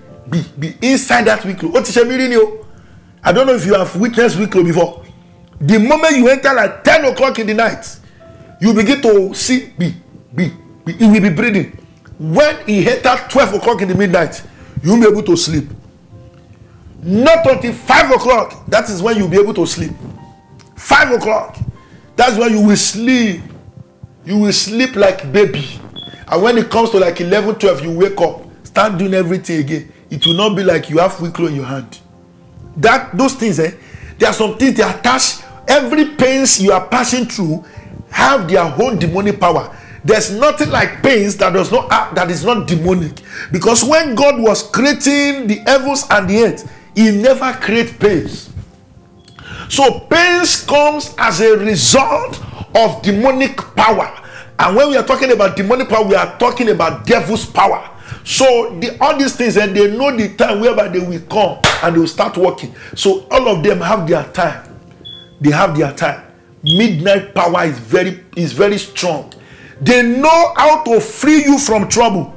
inside that Wicklow. What is your I don't know if you have witnessed Wicklow before. The moment you enter like 10 o'clock in the night, you begin to see it will be breathing. When it enters 12 o'clock in the midnight, you will be able to sleep. Not until 5 o'clock, that is when you'll be able to sleep. 5 o'clock, that's when you will sleep. You will sleep like baby. And when it comes to like 11, 12, you wake up, start doing everything again. It will not be like you have Wicklow in your hand. Those things, there are some things they attach. Every pains you are passing through have their own demonic power. There's nothing like pains that does not that is not demonic. Because when God was creating the heavens and the earth, he never created pains. So pains comes as a result of demonic power. And when we are talking about demonic power, we are talking about devil's power. So all these things, and they know the time whereby they will come and they will start working. So all of them have their time. They have their time. Midnight power is very strong. They know how to free you from trouble,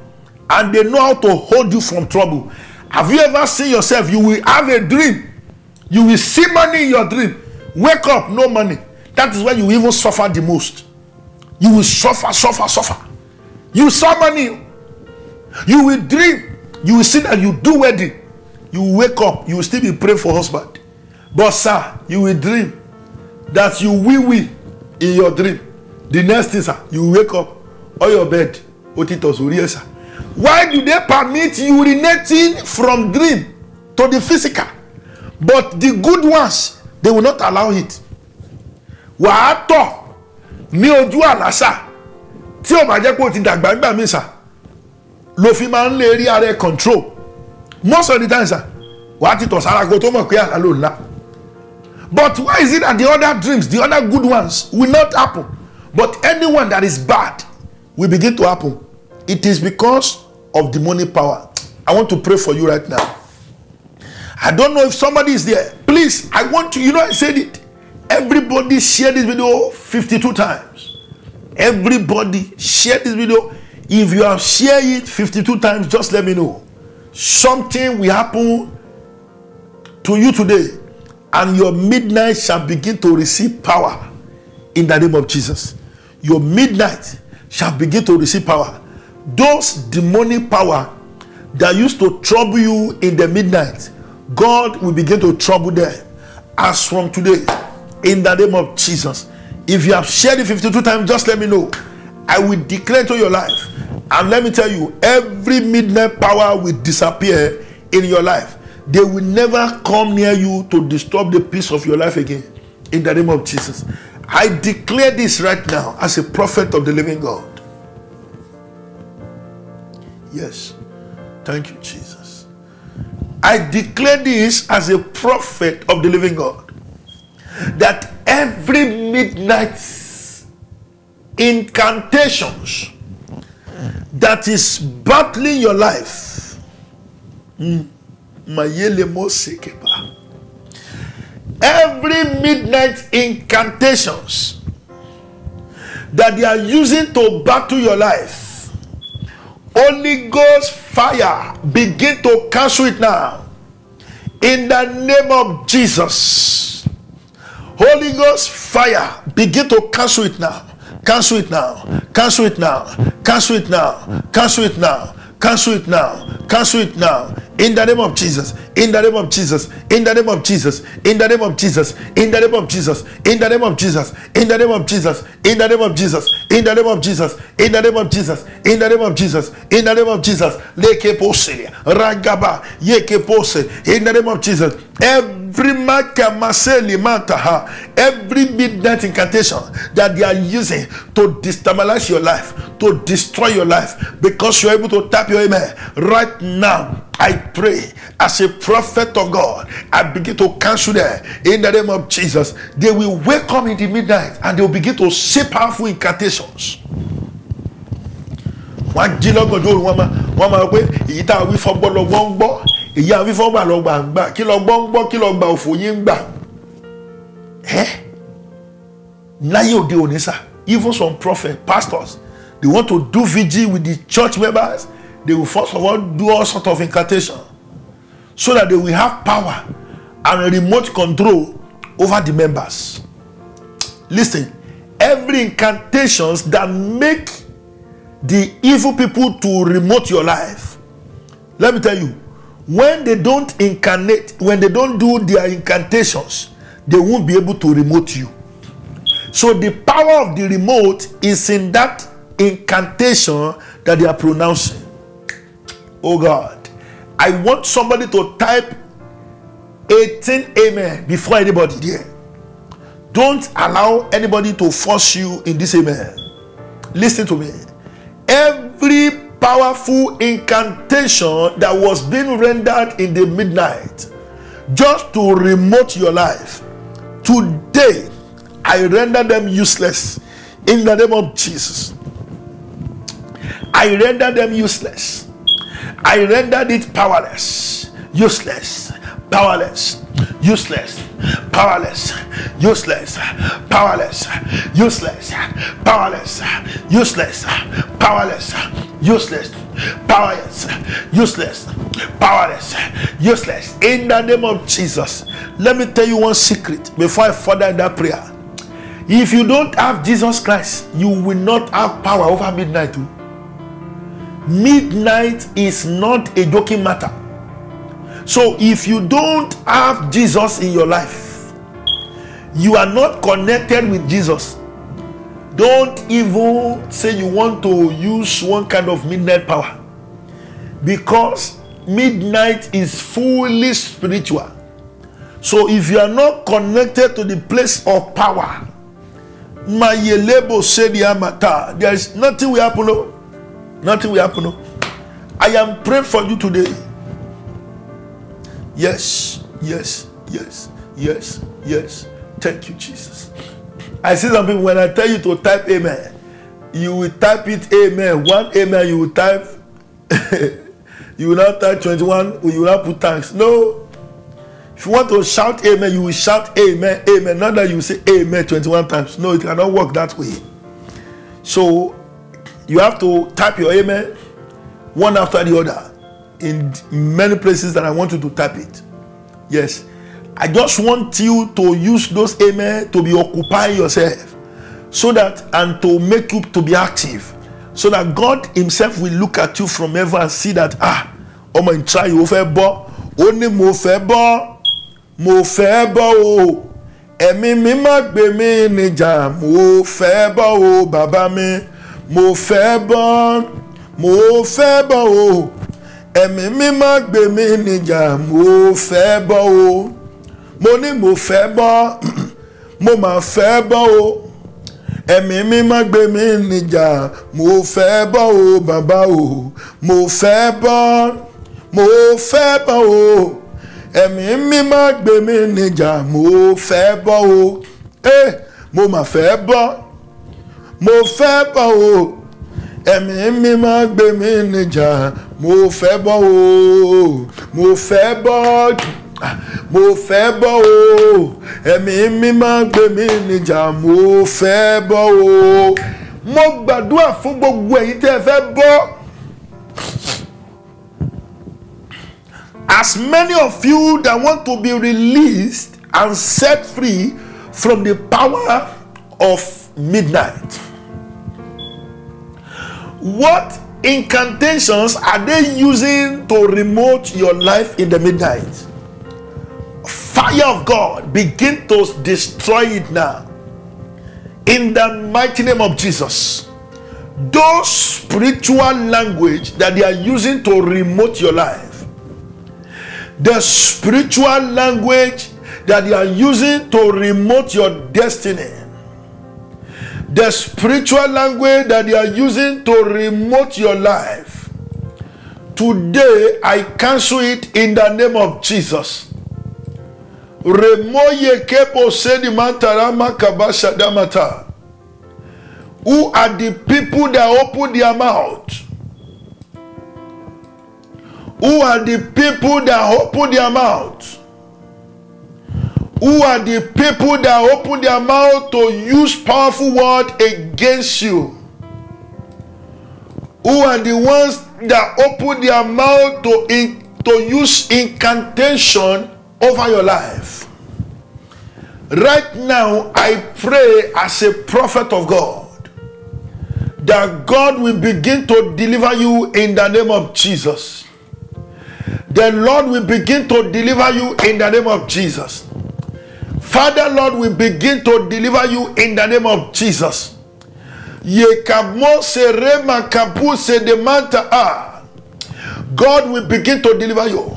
and they know how to hold you from trouble. Have you ever seen yourself? You will have a dream. You will see money in your dream. Wake up, no money. That is when you even suffer the most. You will suffer. You saw money. You will dream. You will see that you do wedding. You will wake up. You will still be praying for husband. But sir, you will dream that you will in your dream. The next thing, sir, you wake up on your bed. Why do they permit urinating from dream to the physical? But the good ones, they will not allow it. Wàátọ̀ ní ojú àlàsà tí ó bá jẹ́ pé ó ti dàgbà nígbà míì sà ló fi máa ń lè rí ara ẹ̀ control. Most of the time, sir, wàá ti tọ̀ sára kó tó mọ̀ pé àlá ló ńlá. But why is it that the other dreams, the other good ones, will not happen? But anyone that is bad will begin to happen. It is because of demonic power. I want to pray for you right now. I don't know if somebody is there. Please, I want to, I said it. Everybody share this video 52 times. Everybody share this video. If you have shared it 52 times, just let me know. Something will happen to you today, and your midnight shall begin to receive power in the name of Jesus. Your midnight shall begin to receive power. Those demonic power that used to trouble you in the midnight, God will begin to trouble them as from today in the name of Jesus. If you have shared it 52 times, just let me know. I will declare to your life, and let me tell you, every midnight power will disappear in your life. They will never come near you to disturb the peace of your life again in the name of Jesus. I declare this right now as a prophet of the living God. Yes. Thank you, Jesus. I declare this as a prophet of the living God, that every midnight incantations that is battling your life, every midnight incantations that they are using to battle your life, Holy Ghost fire, begin to cancel it now in the name of Jesus. Holy Ghost fire, begin to cancel it now. Cancel it now. Cancel it now. Cancel it now. Cancel it now. Cancel it now. Cancel it now. In the name of Jesus. In the name of Jesus. In the name of Jesus. In the name of Jesus. In the name of Jesus. In the name of Jesus. In the name of Jesus. In the name of Jesus. In the name of Jesus. In the name of Jesus. In the name of Jesus. In the name of Jesus. Leke pose. Ragaba. Yeke pose. In the name of Jesus. Every midnight incantation that they are using to destabilize your life, to destroy your life, because you're able to tap your amen right now, I pray as a prophet of God, I begin to cancel them in the name of Jesus. They will wake up in the midnight and they will begin to say powerful incantations. Even some prophets, pastors, they want to do vigil with the church members. They will first of all do all sorts of incantation so that they will have power and remote control over the members. Listen, every incantations that make the evil people to remote your life, let me tell you, when they don't incarnate, when they don't do their incantations, they won't be able to remote you. So the power of the remote is in that incantation that they are pronouncing. Oh God, I want somebody to type 18 amen before anybody there. Don't allow anybody to force you in this amen. Listen to me. Every powerful incantation that was being rendered in the midnight just to remote your life, today I render them useless in the name of Jesus. I render them useless. I rendered it powerless, useless, powerless, useless, powerless, useless, powerless, useless, powerless, useless, powerless, useless, powerless, useless, powerless, useless. In the name of Jesus. Let me tell you one secret before I further in that prayer. If you don't have Jesus Christ, you will not have power over midnight too. Midnight is not a joking matter. So if you don't have Jesus in your life, you are not connected with Jesus. Don't even say you want to use one kind of midnight power, because midnight is fully spiritual. So if you are not connected to the place of power, there is nothing will happen. No? Nothing will happen. No? I am praying for you today. Yes, yes, yes, yes, yes. Thank you, Jesus. I see some people, when I tell you to type amen, you will type it amen. One amen, you will type, you will not type 21, you will not put thanks. No. If you want to shout amen, you will shout amen, amen. Not that you will say amen 21 times. No, it cannot work that way. So, you have to type your amen one after the other in many places that I want you to type it. Yes. I just want you to use those amen to be occupying yourself, so that, and to make you to be active, so that God himself will look at you from heaven and see that, oh my child, you febo, only mo febo o, emi mi magbe mi nija, mo febo o, baba mi, mo febo o, emi mi magbe mi nija, mo febo o. Mo ní mo fẹ́ bọ́, mo máa fẹ́ bọ́ o, ẹ̀mí mi má gbé mi níjà, mo fẹ́ bọ́ o bàbá o, mo fẹ́ bọ́ o, ẹ̀mí mi má gbé mi níjà, mo fẹ́ bọ́ o, mo máa fẹ́ bọ́ o, ẹ̀mí mi má gbé mi níjà, mo fẹ́ bọ́ o, mo fẹ́ bọ́ o, ẹ̀mí mi máa gbé mi níjà, mo fẹ́ bọ́ o. Mo gbàdúrà fún gbogbo ẹ̀yin tẹ́ fẹ́ bọ́. As many of you that want to be released and set free from the power of midnight. What incantations are they using to remote your life in the midnight? Fire of God, begin to destroy it now. In the mighty name of Jesus. Those spiritual language that they are using to remote your life, the spiritual language that they are using to remote your destiny, the spiritual language that they are using to remote your life, today I cancel it in the name of Jesus. Remoye kepo sedi mantarama kabasha damata. Who are the people that open their mouth? Who are the people that open their mouth? Who are the people that open their mouth to use powerful word against you? Who are the ones that open their mouth to use incantation over your life? Right now, I pray as a prophet of God that God will begin to deliver you in the name of Jesus. The Lord will begin to deliver you in the name of Jesus. Father, Lord, will begin to deliver you in the name of Jesus. God will begin to deliver you.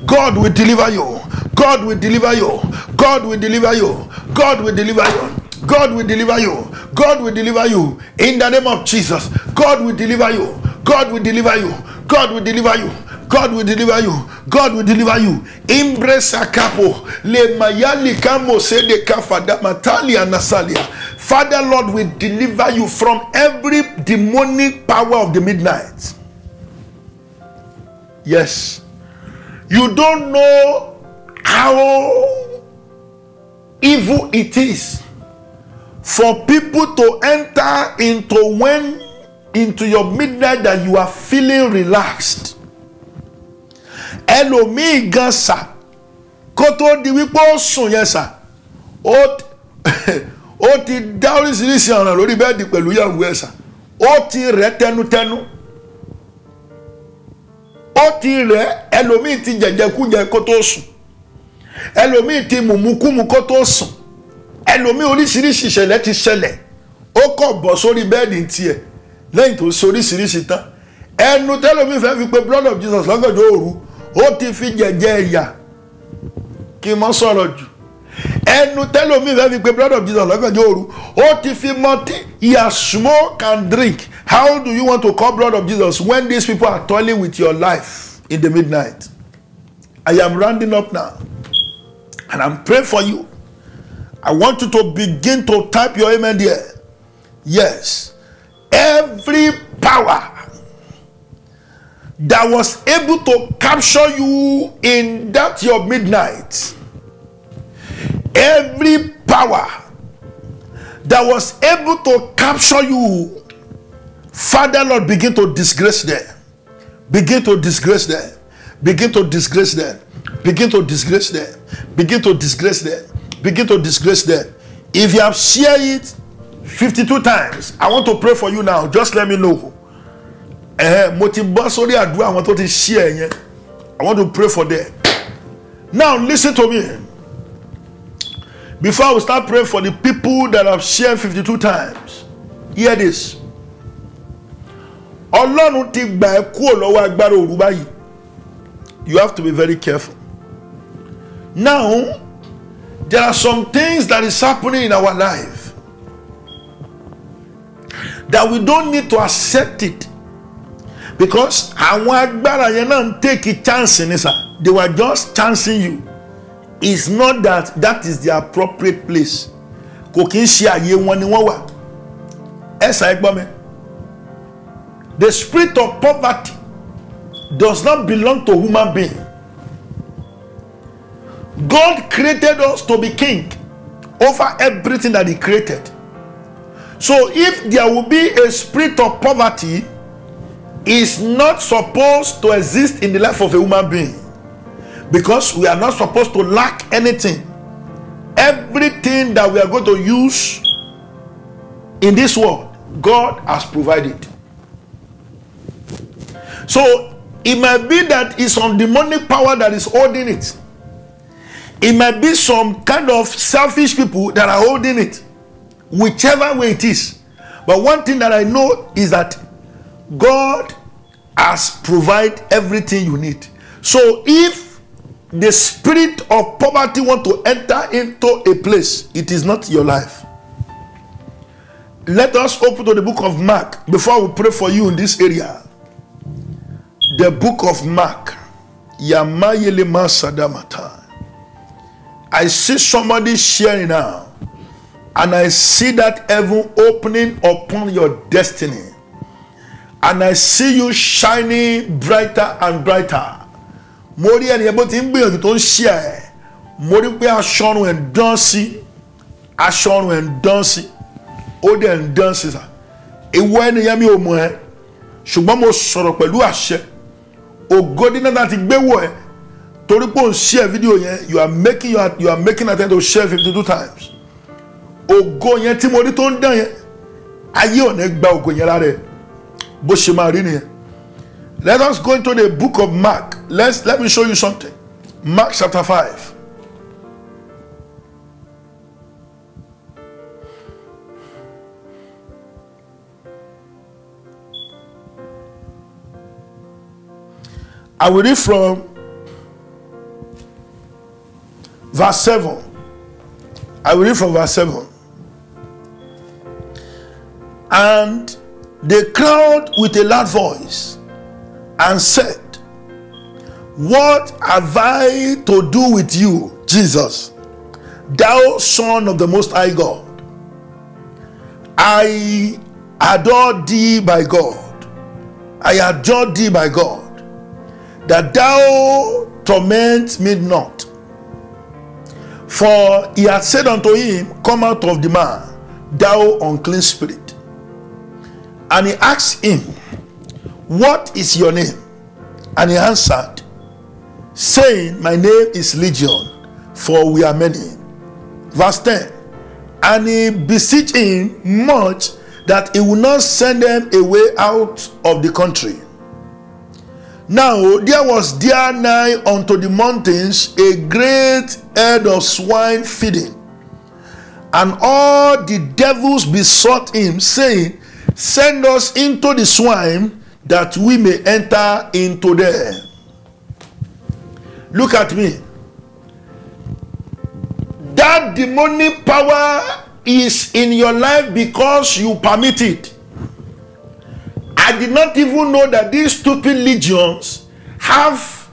God will deliver you. God will deliver you. God will deliver you. God will deliver you. God will deliver you. God will deliver you. In the name of Jesus. God will deliver you. God will deliver you. God will deliver you. God will deliver you. God will deliver you. Imbresa capo le mayali kamo sede kafada matalia nasalia. Father Lord will deliver you from every demonic power of the midnight. Yes. You don't know how evil it is for people to enter into your midnight that you are feeling relaxed. Ẹlòmíì gan sà kó tó di wípé ó sùn yẹn sà ó ti dá oríṣiríṣi ọ̀ràn lórí bẹ́ẹ̀dì pẹ̀lú ìyàwó ẹ̀ sà ó ti rẹ̀ tẹnutẹnu ó ti rẹ̀ ẹlòmíì ti jẹ̀jẹ̀kújẹ kó tó sùn ẹlòmíì ti mùmúkúmu kó tó sùn ẹlòmíì oríṣiríṣi ìṣẹ̀lẹ̀ ti ṣẹlẹ̀ ó kọ̀ bọ̀ sórí bẹ́ẹ̀dì tiẹ̀ lẹ́yìn tó ṣe oríṣiríṣi tán ẹnu tẹ́lòmíì fẹ́ fi pé blood of Jesus lọ́gànjọ́ òru ó ti fi jẹ̀jẹ̀ ẹ̀yà kí n mọ́ sọ̀rọ̀ jù ẹnu tẹ́lòmíì fẹ́ fi pé blood of Jesus lọ́gànjọ́ òru ó ti fi mọtí. He has smoke and drink. How do you want to call blood of Jesus when these people are toiling with your life in the midnight? I am rounding up now and I'm praying for you. I want you to begin to type your amen there. Yes. Every power that was able to capture you in that your midnight, every power that was able to capture you, Father Lord, begin to disgrace them. Begin to disgrace them. Begin to disgrace them. Begin to disgrace them. Begin to disgrace them. Begin to disgrace them. If you have shared it 52 times, I want to pray for you now. Just let me know. I want to share. I want to pray for them. Now listen to me. Before we start praying for the people that have shared 52 times, hear this. Ọlọ́run ti gbà ẹ́ kúrò lọ́wọ́ agbára òru báyìí. You have to be very careful. Now, there are some things that is happening in our life that we don't need to accept it. Because àwọn agbára yẹn náà ń take a chance ní sà. They were just chancing you. It's not that is the appropriate place. Kò kí ń ṣe àyè wọn ni wọ́n wà. Ẹ sà ẹ gbọ́ mi. The spirit of poverty does not belong to human being. God created us to be king over everything that he created. So if there will be a spirit of poverty, is not supposed to exist in the life of a human being, because we are not supposed to lack anything. Everything that we are going to use in this world, God has provided. So it might be that it's some demonic power that is holding it. It might be some kind of selfish people that are holding it, whichever way it is. But one thing that I know is that God has provided everything you need. So if the spirit of poverty want to enter into a place, it is not your life. Let us open to the book of Mark before we pray for you in this area. The book of Mark. I see somebody sharing now, and I see that heaven opening upon your destiny, and I see you shining brighter and brighter. Mori and able to be to share. Mori be ashon and dancing, ashon and dancing, ode and dances. E when yami o mo e, ṣùgbọ́n mo sọ̀rọ̀ pẹ̀lú àṣẹ. Ògo dina that gbe wo e. Torí pé on share video yẹn, you are making attempt to share 52 times. Ògo yẹn tí mo rí tó ń dán yẹn, ayé ò ní gba ògo yẹn lára ẹ. Bó ṣe máa rí nìyẹn. Let us go into the book of Mark. Let me show you something. Mark chapter 5. I will read from verse 7. I will read from verse 7. And they cried with a loud voice and said, what have I to do with you, Jesus, thou Son of the Most High God? I adore thee by God. I adore thee by God, that thou torment me not. For he had said unto him, come out of the man, thou unclean spirit. And he asked him, what is your name? And he answered, saying, my name is Legion, for we are many. Verse 10. And he beseeched him much that he would not send them away out of the country. Now there was there nigh unto the mountains a great herd of swine feeding. And all the devils besought him, saying, send us into the swine, that we may enter into them. Look at me. That demonic power is in your life because you permit it. I did not even know that these stupid legions have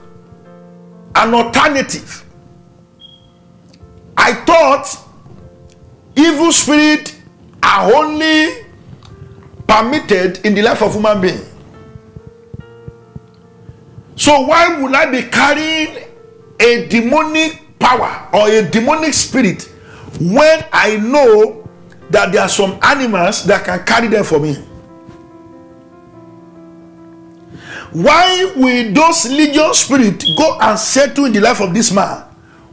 an alternative. I thought evil spirits are only permitted in the life of human being. So why would I be carrying a demonic power or a demonic spirit when I know that there are some animals that can carry them for me? Why will those legion spirits go and settle in the life of this man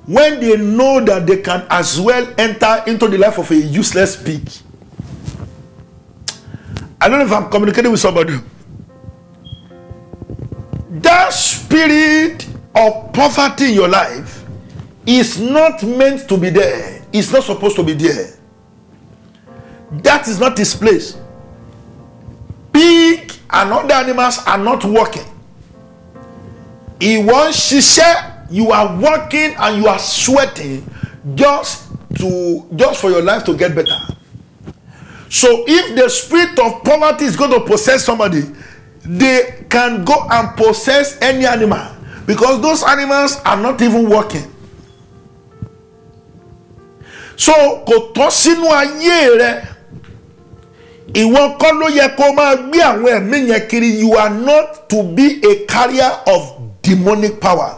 when they know that they can as well enter into the life of a useless pig? I don't know if I'm communicating with somebody. That spirit of poverty in your life is not meant to be there. It's not supposed to be there. That is not his place. Pig and other animals are not working. He wants to say you are working and you are sweating just for your life to get better. So if the spirit of poverty is going to possess somebody, they can go and possess any animal, because those animals are not even working. So kò tọ́ sínú ayé rẹ, ìwọ kọ́ ló yẹ kó máa gbé àwọn ẹ̀mí yẹn kiri. You are not to be a carrier of demonic power.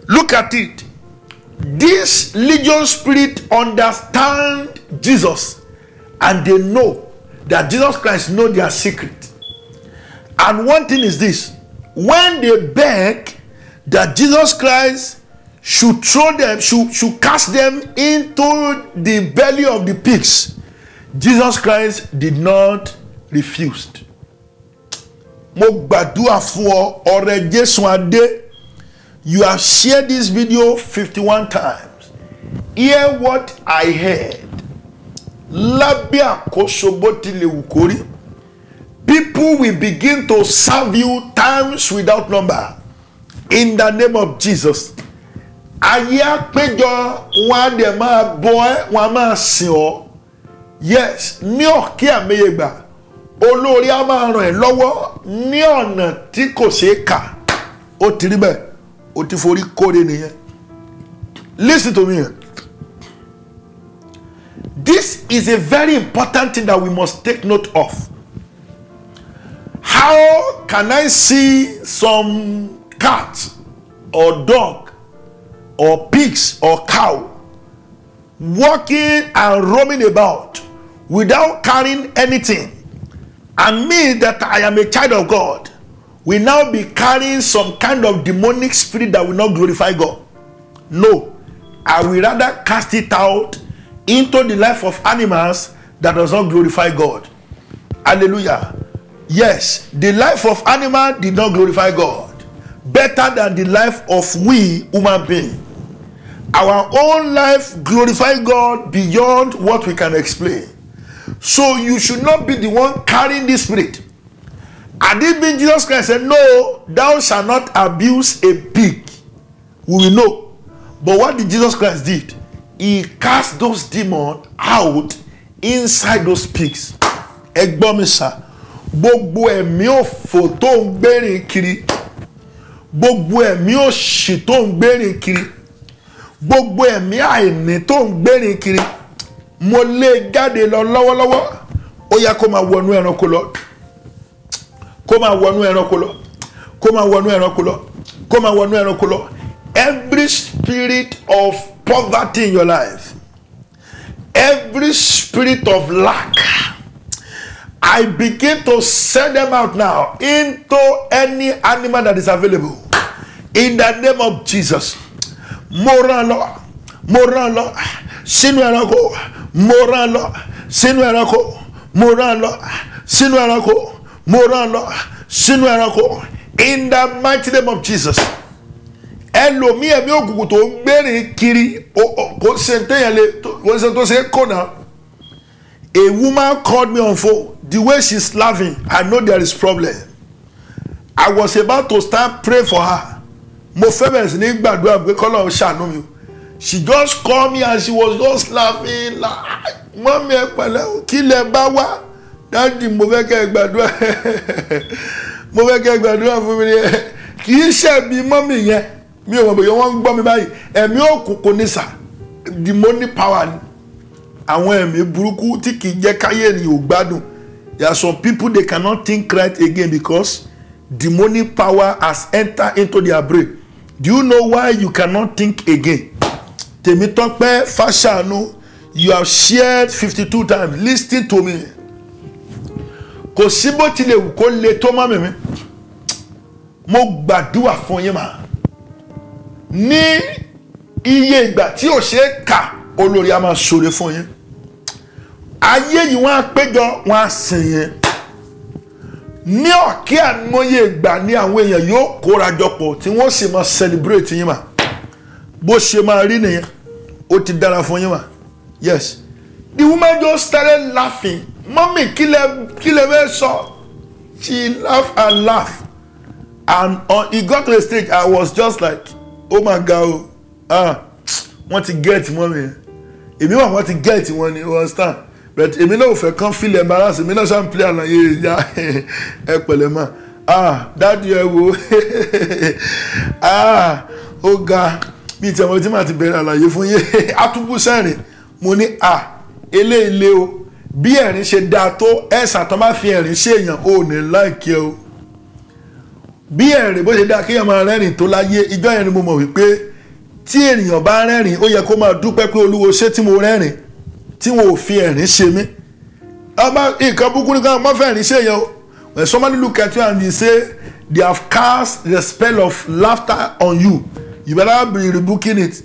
Look at it. This legion spirit understand Jesus, and they know that Jesus Christ knows their secret. And one thing is this: when they beg that Jesus Christ should throw them, should cast them into the belly of the pigs, Jesus Christ did not refuse. Mo gbàdúrà fún ọ, ọ̀rẹ́ Jésù adé. You have shared this video 51 times. Hear what I heard. Lábẹ́ àkóso bó tilẹ̀ wù kó rí, people will begin to serve you times without number. In the name of Jesus. Ayé àpéjọ wọn á dẹ̀ máa bọ ẹ́, wọn á máa sìn ọ́. Yes, ní ọ̀kẹ́ àmẹ́yẹgbà, olórí á máa ràn ẹ́ lọ́wọ́ ní ọ̀nà tí kò ṣeé kà. Ó ti rí bẹ́ẹ̀, ó ti forí kóre nìyẹn. Listen to me. This is a very important thing that we must take note of. How can I see some cat or dog or pigs or cow walking and roaming about without carrying anything, and me that I am a child of God will now be carrying some kind of demonic spirit that will not glorify God? No, I will rather cast it out into the life of animals that does not glorify God. Hallelujah. Yes, the life of animal did not glorify God better than the life of we human beings. Our own life glorifies God beyond what we can explain. So you should not be the one carrying this spirit. And it means Jesus Christ said, no, thou shalt not abuse a pig. We will know. But what did Jesus Christ did? he cast those demons out inside those pigs. Ẹ gbọ́ mi sà, gbogbo ẹ̀mí òfò tó ń gbérin kiri, gbogbo ẹ̀mí òṣì tó ń gbérin kiri, gbogbo ẹ̀mí àìní tó ń gbérin kiri, mo lé jáde lọ lọ́wọ́lọ́wọ́. Ó yá kó máa wọnú ẹranko lọ, kó máa wọnú ẹranko lọ, kó máa wọnú ẹranko lọ, kó máa wọnú ẹranko lọ. Every spirit of poverty in your life, every spirit of lack, I begin to send them out now into any animal that is available. In the name of Jesus. Moralo, moralo, sinu ẹranko, moralo, sinu ẹranko, moralo, sinu ẹranko, moralo, sinu ẹranko. In the mighty name of Jesus. Ẹlòmíì ẹ̀mí òkùnkùn tó ń gbérin kiri kò ṣe tó ṣe kóná. A woman called me on phone. The way she's laughing, I know there is problem. I was about to start praying for her. Mo fẹ́ bẹ̀rẹ̀ sí ní gbàdúrà pé k'Ọlọ́run ṣàánú mi. She just called me and she was just laughing. Mọ́mí ẹ pẹ̀lẹ́, kí lẹ bá wá? Daddy, mo fẹ́ kẹ́ gbàdúrà. Mo fẹ́ kẹ́ gbàdúrà fún mi ni. Kì í ṣe bí mọ́mí yẹn. Mi ò mọ̀ bóyá wọ́n ń gbọ́ mi báyìí. Ẹ̀mí òkùnkùn ní sà. Demonic power ni. Àwọn ẹ̀mí burúkú tí kì í jẹ́ káyé ènìyàn ò gbádùn. There are some people they cannot think right again because demonic power has entered into their brain. Do you know why you cannot think again? Temitope Fashanu, you have shared 52 times. Listen to me. Kò sí bó tilẹ̀ wù kó le tó mọ́ mi. Mo gbàdúrà fún yín mà. Ní iye ìgbà tí ò ṣe é kà, Olórí a máa ṣoore fún yín. Ayé yìí wọ́n á péjọ, wọ́n á sìn yín. Ní ọ̀kẹ́ àìmọye ìgbà ni àwọn èèyàn yóò kóra jọpọ̀ tí wọ́n sì máa celebrate yín mà. Bó ṣe máa rí nìyẹn, ó ti dára fún yín mà. Yes. The woman just started laughing. Mommy, kí lẹ fẹ́ sọ? She laughed and laughed. And he got to the stage, I was just like, oh my God, wọ́n ti get mommy. Èmi wà wọ́n ti get wọn ni, you understand? But èmi náà ò fẹ́ kàn feel embarrassed. Èmi náà ṣáà ń play àlàyé ìyá ẹ pẹ̀lẹ́ mà. Dáàdi ẹ wo. Ó ga. Mi tí àwọn tí màá ti bẹ̀rẹ̀ àlàyé fún yín. Atúbú sẹ́rìn. Mo ní eléyìí o. Bí ẹ̀rín ṣe dáa tó ẹ̀sà tó máa fi ẹ̀rín ṣe èèyàn ò ní láìkí o. Bí ẹ̀rín bó ṣe dáa kéèyàn máa rẹ́rìn tó láyé, ìjọ yẹn ni mo mọ̀ wípé tí ènìyàn bá rẹ́rìn ó yẹ kó máa dúpẹ́ pé Olúwo ṣé tí mo rẹ́rìn tí wọn ò fi ẹ̀rín ṣe mí. Nǹkan búkú ní káwọn má fẹ́ ẹ̀rín ṣe èèyàn o. When somebody look at you and they say they have cast the spell of laughter on you, you better be rebuking it.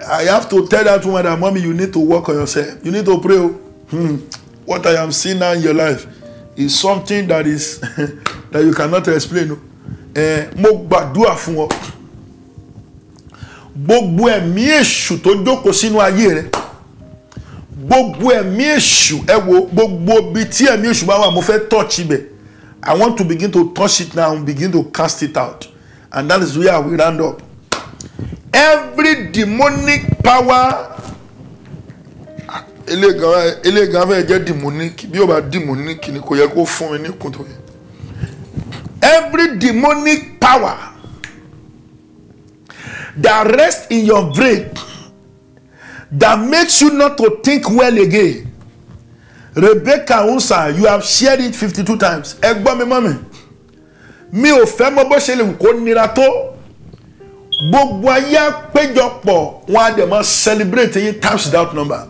I have to tell that woman that, mommy, you need to work on yourself. You need to pray. What I am seeing now in your life is something that is that you cannot explain. Mo gbàdúrà fún ọ. Gbogbo ẹ̀mí èṣù tó jókòó sínú ayé rẹ. Gbogbo ẹ̀mí èṣù, ẹ wo gbogbo bí tí ẹ̀mí èṣù bá wà, mo fẹ́ touch ibẹ̀. I want to begin to touch it now and begin to cast it out. And that is where we round up. Every demonic power, elégan fẹ́ jẹ́ demonic, bí ó bá demonic ni kò yẹ kó fún mi ní kùn tó yẹ. Every demonic power that rests in your brain, that makes you not to think well again. Rebecca Unsa, you have shared it 52 times. Ẹ gbọ́ mi mọ́mì. Mi ò fẹ́ mọ bó ṣe lè kó nira tó. Gbogbo ayé péjọpọ̀ wọn á dẹ̀ máa celebrate yín times without number.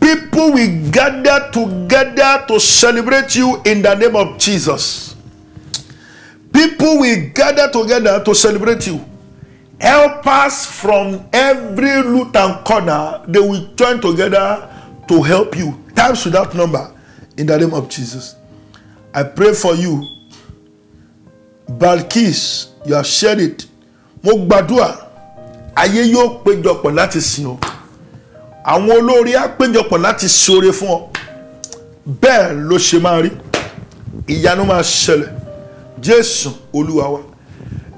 People will gather together to celebrate you in the name of Jesus. People will gather together to celebrate you. Helpers from every root and corner, they will join together to help you. Times without number. In the name of Jesus. I pray for you. Balkis, you have shared it. Mo gbàdúrà, ayé yóò péjọpọ̀ láti sìn ọ́. Àwọn olórí á péjọpọ̀ láti ṣoore fún ọ. Bẹ́ẹ̀ ló ṣe máa rí. Ìyanu máa ṣẹlẹ̀. Jésù Olúwa wa.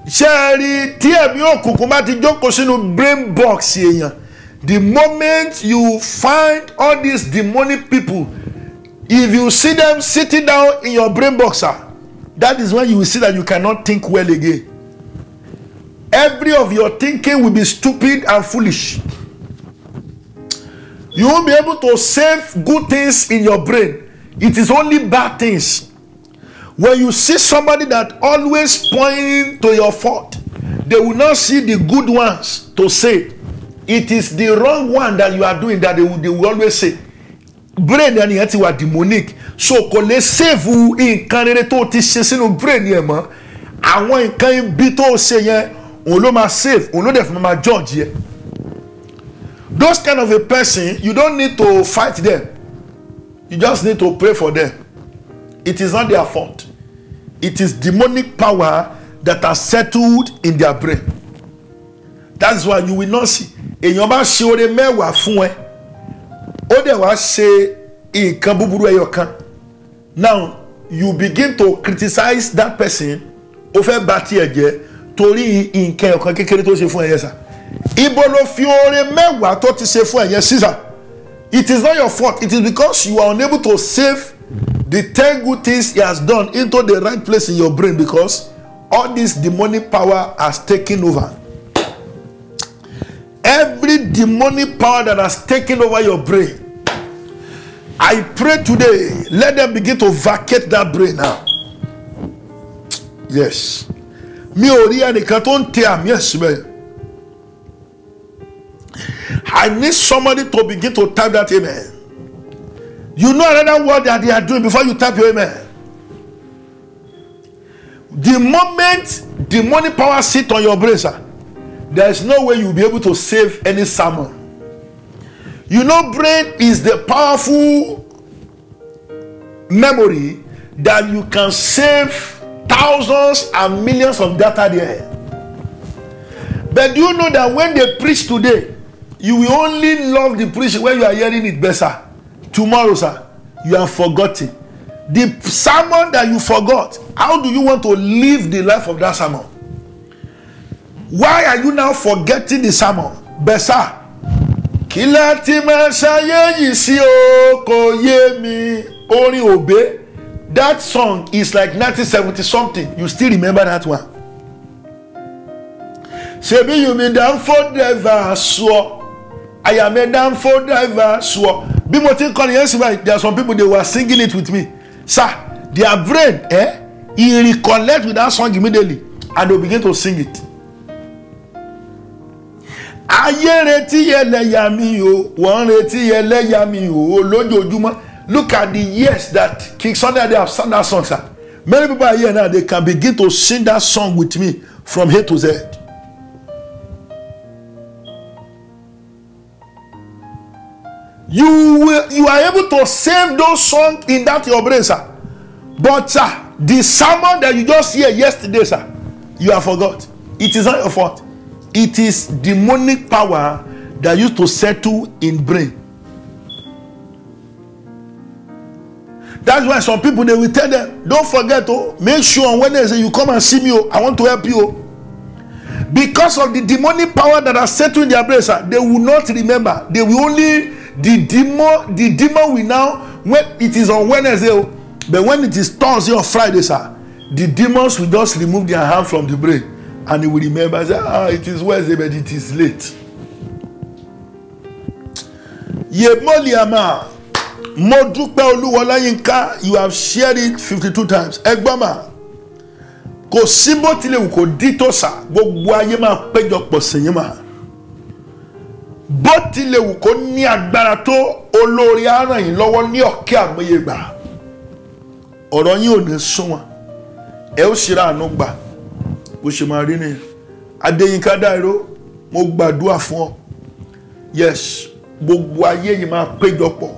Ṣé ẹ rí tí ẹ̀mí òkùnkùn bá ti jókòó sínú brain box èèyàn The moment you find all these demonic people, if you see them sitting down in your brain box, that is when you will see that you cannot think well again. Every of your thinking will be stupid and foolish. You won't be able to save good things in your brain. It is only bad things. When you see somebody that always pointing to your fault, they will not see the good ones to say. It is the wrong one that you are doing that they will always say. Brain and yet you are demonic. So kò lè save nǹkan rere tó ti ṣe sínú brain yẹn mọ́. Àwọn nǹkan ibi tó ṣe yẹn òun ló máa save, òun ló dẹ̀ fi máa judge yẹn. Those kind of a person, you don't need to fight them. You just need to pray for them. It is not their fault. It is demonic power that are settled in their brain. That's why you will not see. Èèyàn bá ṣe oore mẹ́wàá fún ẹ, ó dẹ̀ wá ṣe nǹkan búburú ẹyọ kan. Now you begin to criticize that person. Ó fẹ́ bà tiẹ̀ jẹ́ torí nǹkan ẹ̀kan kékeré tó ṣe fún ẹ yẹn sà. Ibo ló fi oore mẹ́wàá tó ti ṣe fún ẹ yẹn sísà. It is not your fault. It is because you are unable to save the 10 good things he has done into the right place in your brain, because all this demonic power has taken over. Every demonic power that has taken over your brain, I pray today, let them begin to vacate that brain now. Yes. Mi ò rí ẹnìkan tó ń tẹ àmì ẹ̀sùn. I need somebody to begin to type that amen. You know another word that they are doing before you type your amen. The moment demonic power sit on your brain, sir, there is no way you'll be able to save any sermon. You know, brain is the powerful memory that you can save thousands and millions of data there. But do you know that when they preach today, you will only love the preaching when you are hearing it better. Tomorrow, sir, you have forgotten. The sermon that you forgot, how do you want to live the life of that sermon? Why are you now forgetting the sermon? Besa. Kila ti ma ṣayé yìí sí o kò yé mi orin Obe. That song is like 1970 something. You still remember that one? Ṣebí you be down for driver so. I am a down for driver so. Bí mo ti kọrin yẹn sí báyìí, there are some people they were singing it with me. Sir, their brain, he recollect with that song immediately and they begin to sing it. Ayé retí ẹlẹ́yà mi o, wọ́n retí ẹlẹ́yà mi o, lójoojúmọ́. Look at the years that King Sunday they have sung that song, sir. Many people are here now, they can begin to sing that song with me from A to Z. You are able to save those songs in that your brain, sir. But sir, the sermon that you just hear yesterday, sir, you have forgot. It is not your fault. It is demonic power that used to settle in brain. That's why some people, they will tell them, don't forget, make sure on Wednesday you come and see me, I want to help you. Because of the demonic power that has settled in their brain, sir, they will not remember. They will only, the demon will now, when it is on Wednesday, but when it is Thursday or Friday, sir, the demons will just remove their hand from the brain and they will remember, say, it is Wednesday, but it is late. Yemoliama, Modupe Oluwolayinka, you have shared it 52 times. Egbama, kò síbò tí lè wù kò dítò sà, gbogbo ayé máa péjọpọ̀ sẹ́yìn mà. Bó ti lè wù kò ní agbára tó, olórí á ràn yín lọ́wọ́ ní ọ̀kẹ́ àmọye gbà. Ọ̀rọ̀ yín ò ní sún wọn. Ẹ ó ṣe ráàánú gbà. Bó ṣe máa rí nìyẹn. Adéyínká Dáíró, mo gbàdúrà fún ọ. Yes, gbogbo ayé yìí máa péjọpọ̀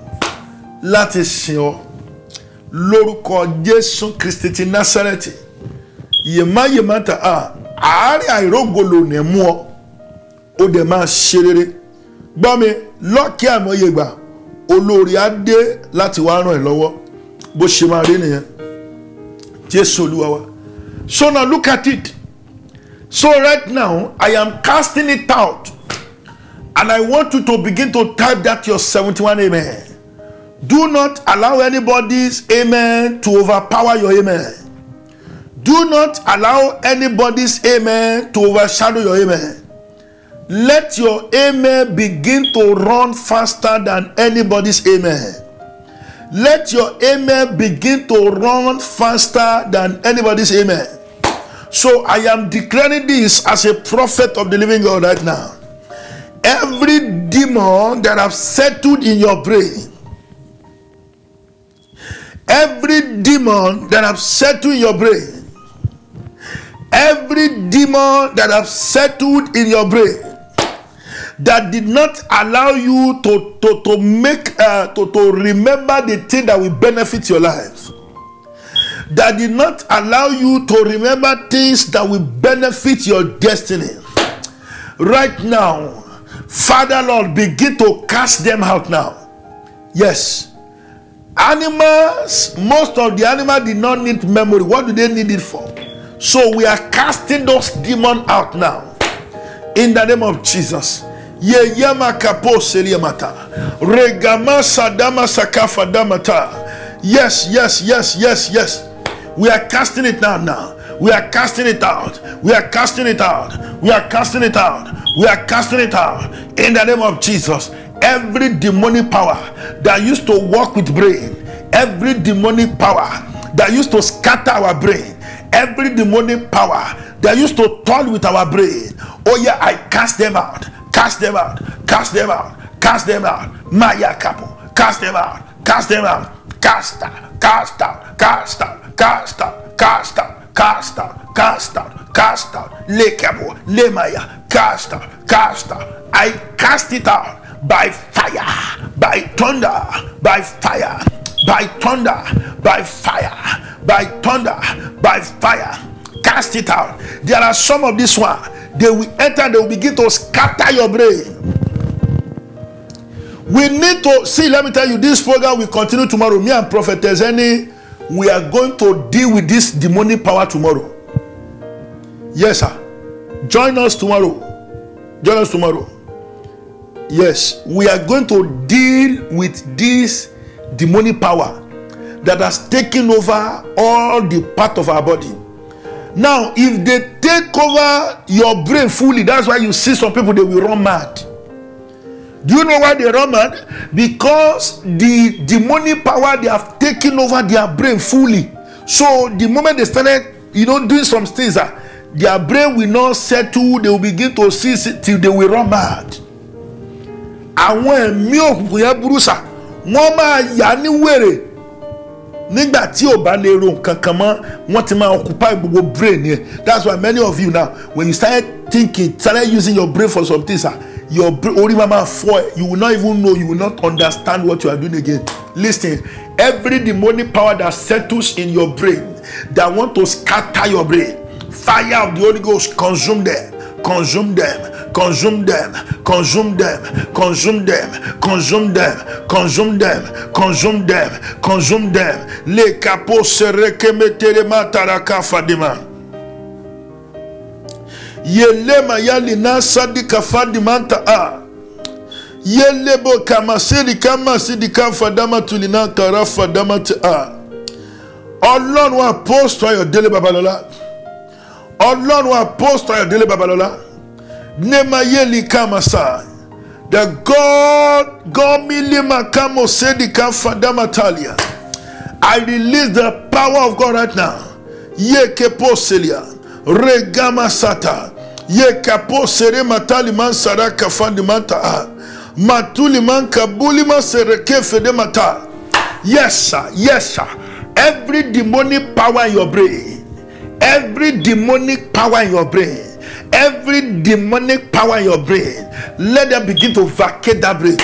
láti sìn ọ. Lórúkọ Jésù Kristi ti Násárẹ́tì. Yema ta àárẹ̀ àìrógolo ní mú ọ. Ó dẹ̀ máa ṣe rere. Gbọ́ mi, lọ́kẹ́ àmọye gbà. Olórí á dé láti wá ràn ẹ́ lọ́wọ́. Bó ṣe máa rí nìyẹn. Jésù Olúwa wa. So now look at it. So right now, I am casting it out. And I want you to begin to type that your 71 amen. Do not allow anybody's amen to overpower your amen. Do not allow anybody's amen to overshadow your amen. Let your amen begin to run faster than anybody's amen. Let your amen begin to run faster than anybody's amen. So I am declaring this as a prophet of the living God right now. Every demon that have settled in your brain, every demon that have settled in your brain, every demon that have settled in your brain, that did not allow you to remember the thing that will benefit your life, that did not allow you to remember things that will benefit your destiny. Right now, Father Lord, begin to cast them out now. Yes. Animals, most of the animals did not need memory. What do they need it for? So we are casting those demons out now. In the name of Jesus. Yes, yes, yes, yes, yes. We are casting it now. We are casting it out. We are casting it out. We are casting it out. We are casting it out. In the name of Jesus. Every demonic power that used to work with brain, every demonic power that used to scatter our brain, every demonic power that used to toy with our brain, oh yeah, I cast them out. Cast them out. Cast them out. Cast them out. Maya Kapo. Cast them out. Cast them out. Cast out. Cast out. Cast out. Cast out. Cast out. Cast out. Cast out. Cast out. Le Kapo. Le Maya. Cast out. Cast out. I cast it out by fire, by thunder, by fire, by thunder, by fire, by thunder, by fire. Cast it out. There are some of this one. They will enter, they will begin to scatter your brain. We need to see, let me tell you, this program will continue tomorrow. Me and Prophetess Eni, we are going to deal with this demonic power tomorrow. Yes, sir. Join us tomorrow. Join us tomorrow. Yes, we are going to deal with this demonic power that has taken over all the part of our body. Now, if they take over your brain fully, that's why you see some people, they will run mad. Do you know why they run mad? Because the demonic power, they have taken over their brain fully. So the moment they started, doing some things, their brain will not settle. They will begin to see till they will run mad. And when nígbà tí ò bá lè ro nǹkan kan mọ́, wọ́n ti máa occupy gbogbo brain yẹn. That's why many of you now, when you started thinking, started using your brain for some things, your brain, you will not even know, you will not understand what you are doing again. Listen, every demonic power that settles in your brain, that want to scatter your brain, fire of the Holy Ghost, consume them. Consume them, consume them, consume them, consume them, consume them, consume them, consume them, consume them. Le capo sereke metere mataraka fadima. Yelema yalina sadika fadimanta a. Yelebo kamasiri kamasidi kafadama tulina karafadama a. Ọlọ́run apostle Ayọ̀ Délé Babalọ́lá. Ọlọ́run apostle Ayọ̀ Délé Babalọ́lá. Nemayeli kamasa. The God milima kamo sedika fadama talia. I release the power of God right now. Ye kepo selia. Regama sata. Ye kapo sere matali man saraka fadimanta. Matuli man kabuli man sereke fedemata. Yes sir, yes sir. Every demonic power in your brain, every demonic power in your brain, every demonic power in your brain, let them begin to vacate that brain.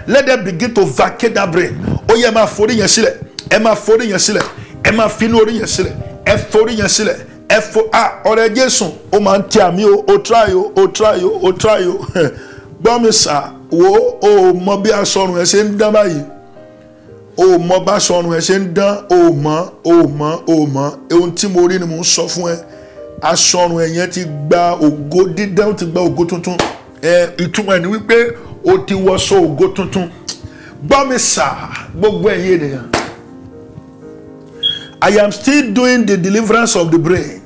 Let them begin to vacate that brain. Oh yeah, ma fori yesile, ema fori yesile, ema finori yesile, e fori yesile, e fo ore Jesu, o man ti ami o try o. Bomi sa wo o mo bi asorun e se ndan bayi. O mo ba sorun e se ndan o mo ehun tí mo rí ni mo sọ fún ẹ. Asorun ẹ̀yẹn ti gba ògo dídán, ti gba ògo tuntun. Ìtumọ̀ ni wípé ó ti wọṣọ ògo tuntun. Gbọ́ mi sà, gbogbo ẹ̀yin ènìyàn. I am still doing the deliverance of the brain.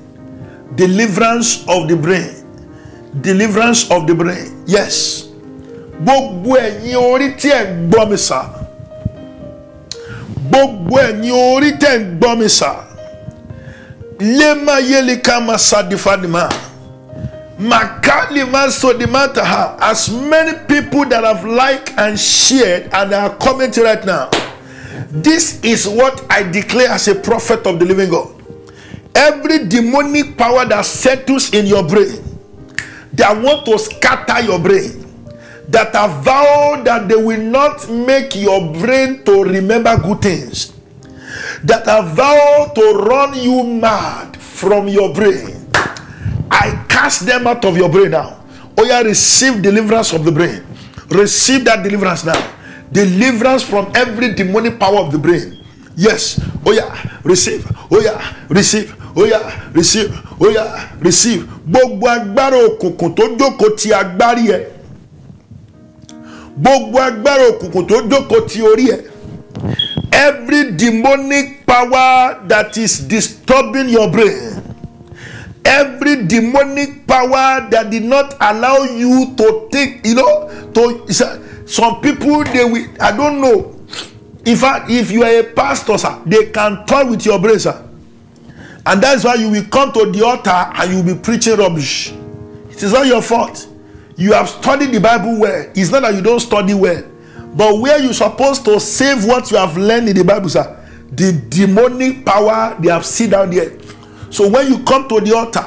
Deliverance of the brain. Deliverance of the brain. Yes. Gbogbo ẹ̀yin orí tí ẹ gbọ́ mi sà. Gbogbo ẹ̀yin orí tí ẹ gbọ́ mi sà. Lema yeli kama sadifadima. Makali masodimataha. As many people that have liked and shared and are commenting right now. This is what I declare as a prophet of the living God. Every demonic power that settles in your brain, that want to scatter your brain, that have vowed that they will not make your brain to remember good things, that have vowed to run you mad from your brain, I cast them out of your brain now. Oh yeah, receive deliverance of the brain. Receive that deliverance now. Deliverance from every demonic power of the brain. Yes. Oh yeah, receive. Oh yeah, receive. Oh yeah, receive. Oh yeah, receive. Gbogbo agbára òkùnkùn tó jókòó ti agbárí ẹ. Gbogbo agbára òkùnkùn tó jókòó ti orí ẹ. Every demonic power that is disturbing your brain. Every demonic power that did not allow you to think, some people, they will, I don't know. In fact, if you are a pastor, sir, they can toy with your brain, sir. And that's why you will come to the altar and you will be preaching rubbish. It is not your fault. You have studied the Bible well. It's not that you don't study well. But where you're supposed to save what you have learned in the Bible, sir, the demonic power, they have sit down there. So when you come to the altar,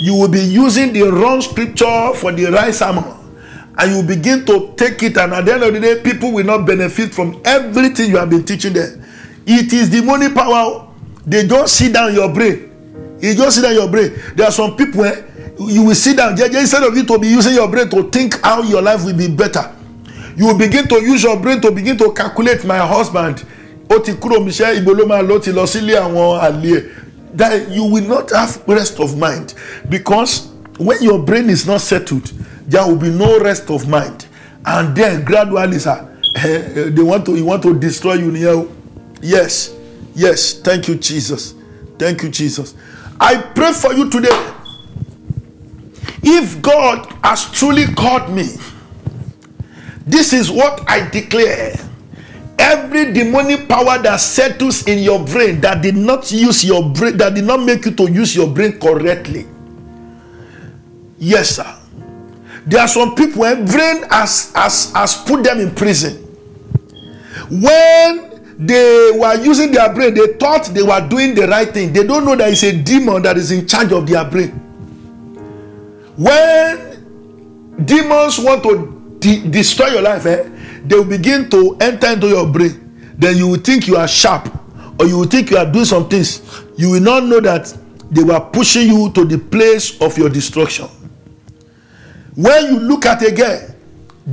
you will be using the wrong scripture for the right sermon. And you begin to take it, and at the end of the day, people will not benefit from everything you have been teaching them. It is demonic power. They don't sit down your brain. You just sit down your brain. There are some people, you will sit down, instead of you to be using your brain to think how your life will be better. You will begin to use your brain to begin to calculate my husband. That you will not have rest of mind, because when your brain is not settled, there will be no rest of mind, and then gradually, you want to destroy you. Yes, thank you, Jesus. Thank you, Jesus. I pray for you today. If God has truly called me, this is what I declare. Every demonic power that settles in your brain, that did not use your brain, that did not make you to use your brain correctly. Yes, sir. There are some people whose brain has put them in prison. When they were using their brain, they thought they were doing the right thing. They don't know that it's a demon that is in charge of their brain. When demons want to destroy your life, they will begin to enter into your brain. Then you will think you are sharp, or you will think you are doing some things. You will not know that they were pushing you to the place of your destruction. When you look at again,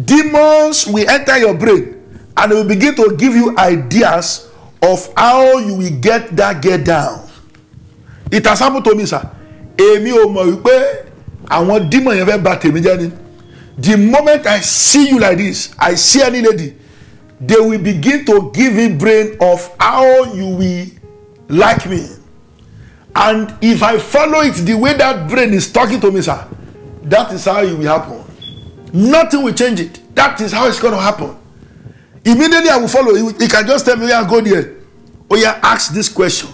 demons will enter your brain, and they will begin to give you ideas of how you will get down. It has happened to me, sir. The moment I see you like this, I see any lady, they will begin to give me brain of how you will like me. And if I follow it the way that brain is talking to me, sir, that is how it will happen. Nothing will change it. That is how it's going to happen. Immediately I will follow. He can just tell me, yeah, go there. Oh yeah, ask this question.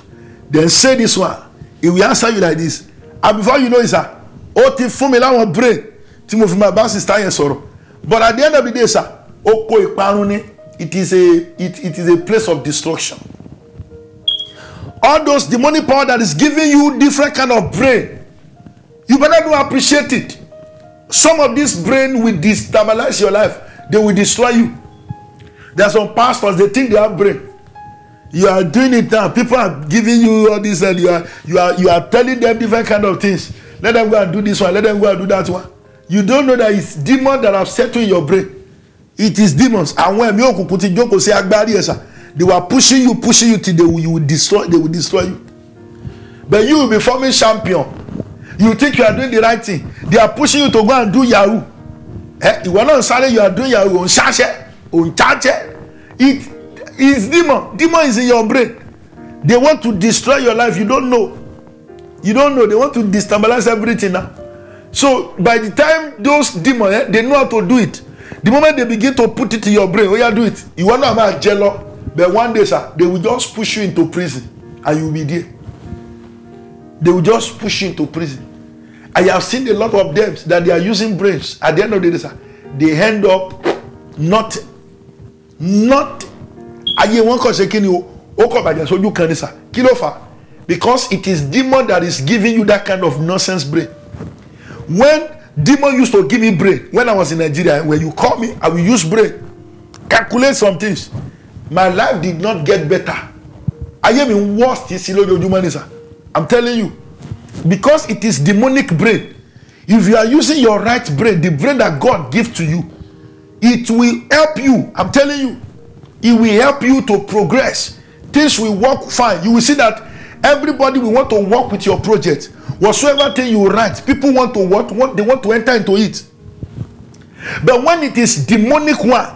Then say this one. He will answer you like this. And before you know it, sir, oh, ti fún mi láwọn brain. But at the end of the day, sir, it is a place of destruction. All those demonic power that is giving you different kind of brain, you better do appreciate it. Some of this brain will destabilize your life. They will destroy you. There are some pastors, they think they have brain. You are doing it now. People are giving you all this, and you are telling them different kind of things. Let them go and do this one. Let them go and do that one. You don't know that it's demons that have settled in your brain. It is demons. And when they were pushing you till they will destroy you. But you will be forming champion. You think you are doing the right thing. They are pushing you to go and do Yahoo. You are not sorry, you are doing your own charge. It is demon. Demon is in your brain. They want to destroy your life. You don't know. You don't know. They want to destabilize everything now. So by the time those demons, they know how to do it. The moment they begin to put it in your brain, you do it. You want to have a jealous, but one day, sir, they will just push you into prison, and you will be there. They will just push you into prison. I have seen a lot of them that they are using brains. At the end of the day, sir, they end up not. Because it is demon that is giving you that kind of nonsense brain. When demon used to give me brain, when I was in Nigeria, when you call me, I will use brain, calculate some things. My life did not get better. I am in worst. I'm telling you, because it is demonic brain. If you are using your right brain, the brain that God gives to you, it will help you. I'm telling you, it will help you to progress. Things will work fine. You will see that everybody will want to work with your project. Whatsoever thing you write, people want to they want to enter into it. But when it is demonic one,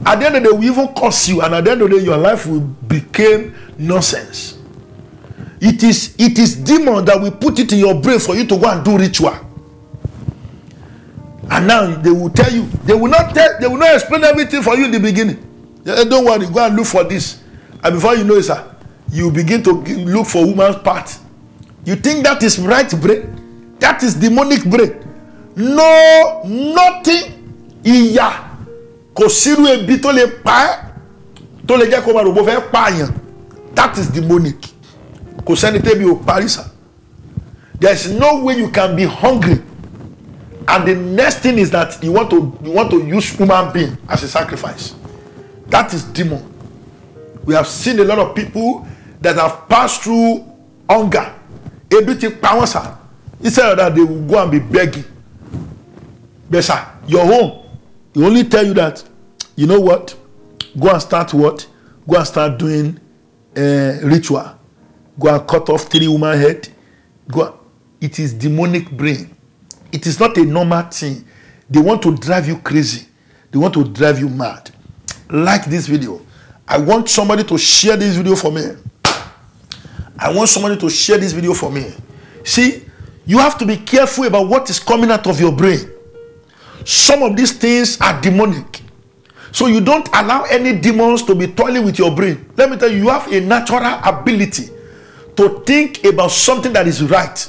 at the end of the day, will even curse you, and at the end of the day, your life will become nonsense. It is demon that will put it in your brain for you to go and do ritual. And now they will tell you, they will not explain everything for you in the beginning. Don't worry, go and look for this. And before you know it, sir, you begin to look for woman's part. You think that is right brain? That is demonic brain. No, nothing. Iya. Kosiru ebi to le pa. To le jẹ́ kó máa robo fẹ́ pààyàn. That is demonic. Kò sẹ́ni tẹ́bi ò parí sà. There is no way you can be hungry. And the next thing is that you want to use human being as a sacrifice. That is demon. We have seen a lot of people that have passed through hunger. Instead of that, they will go and be begging. But sir, your home, you only tell you that, you know what? Go and start what? Go and start doing ritual. Go and cut off 3 woman head. It is demonic brain. It is not a normal thing. They want to drive you crazy. They want to drive you mad. Like this video. I want somebody to share this video for me. I want somebody to share this video for me. See, you have to be careful about what is coming out of your brain. Some of these things are demonic. So you don't allow any demons to be toiling with your brain. Let me tell you, you have a natural ability to think about something that is right.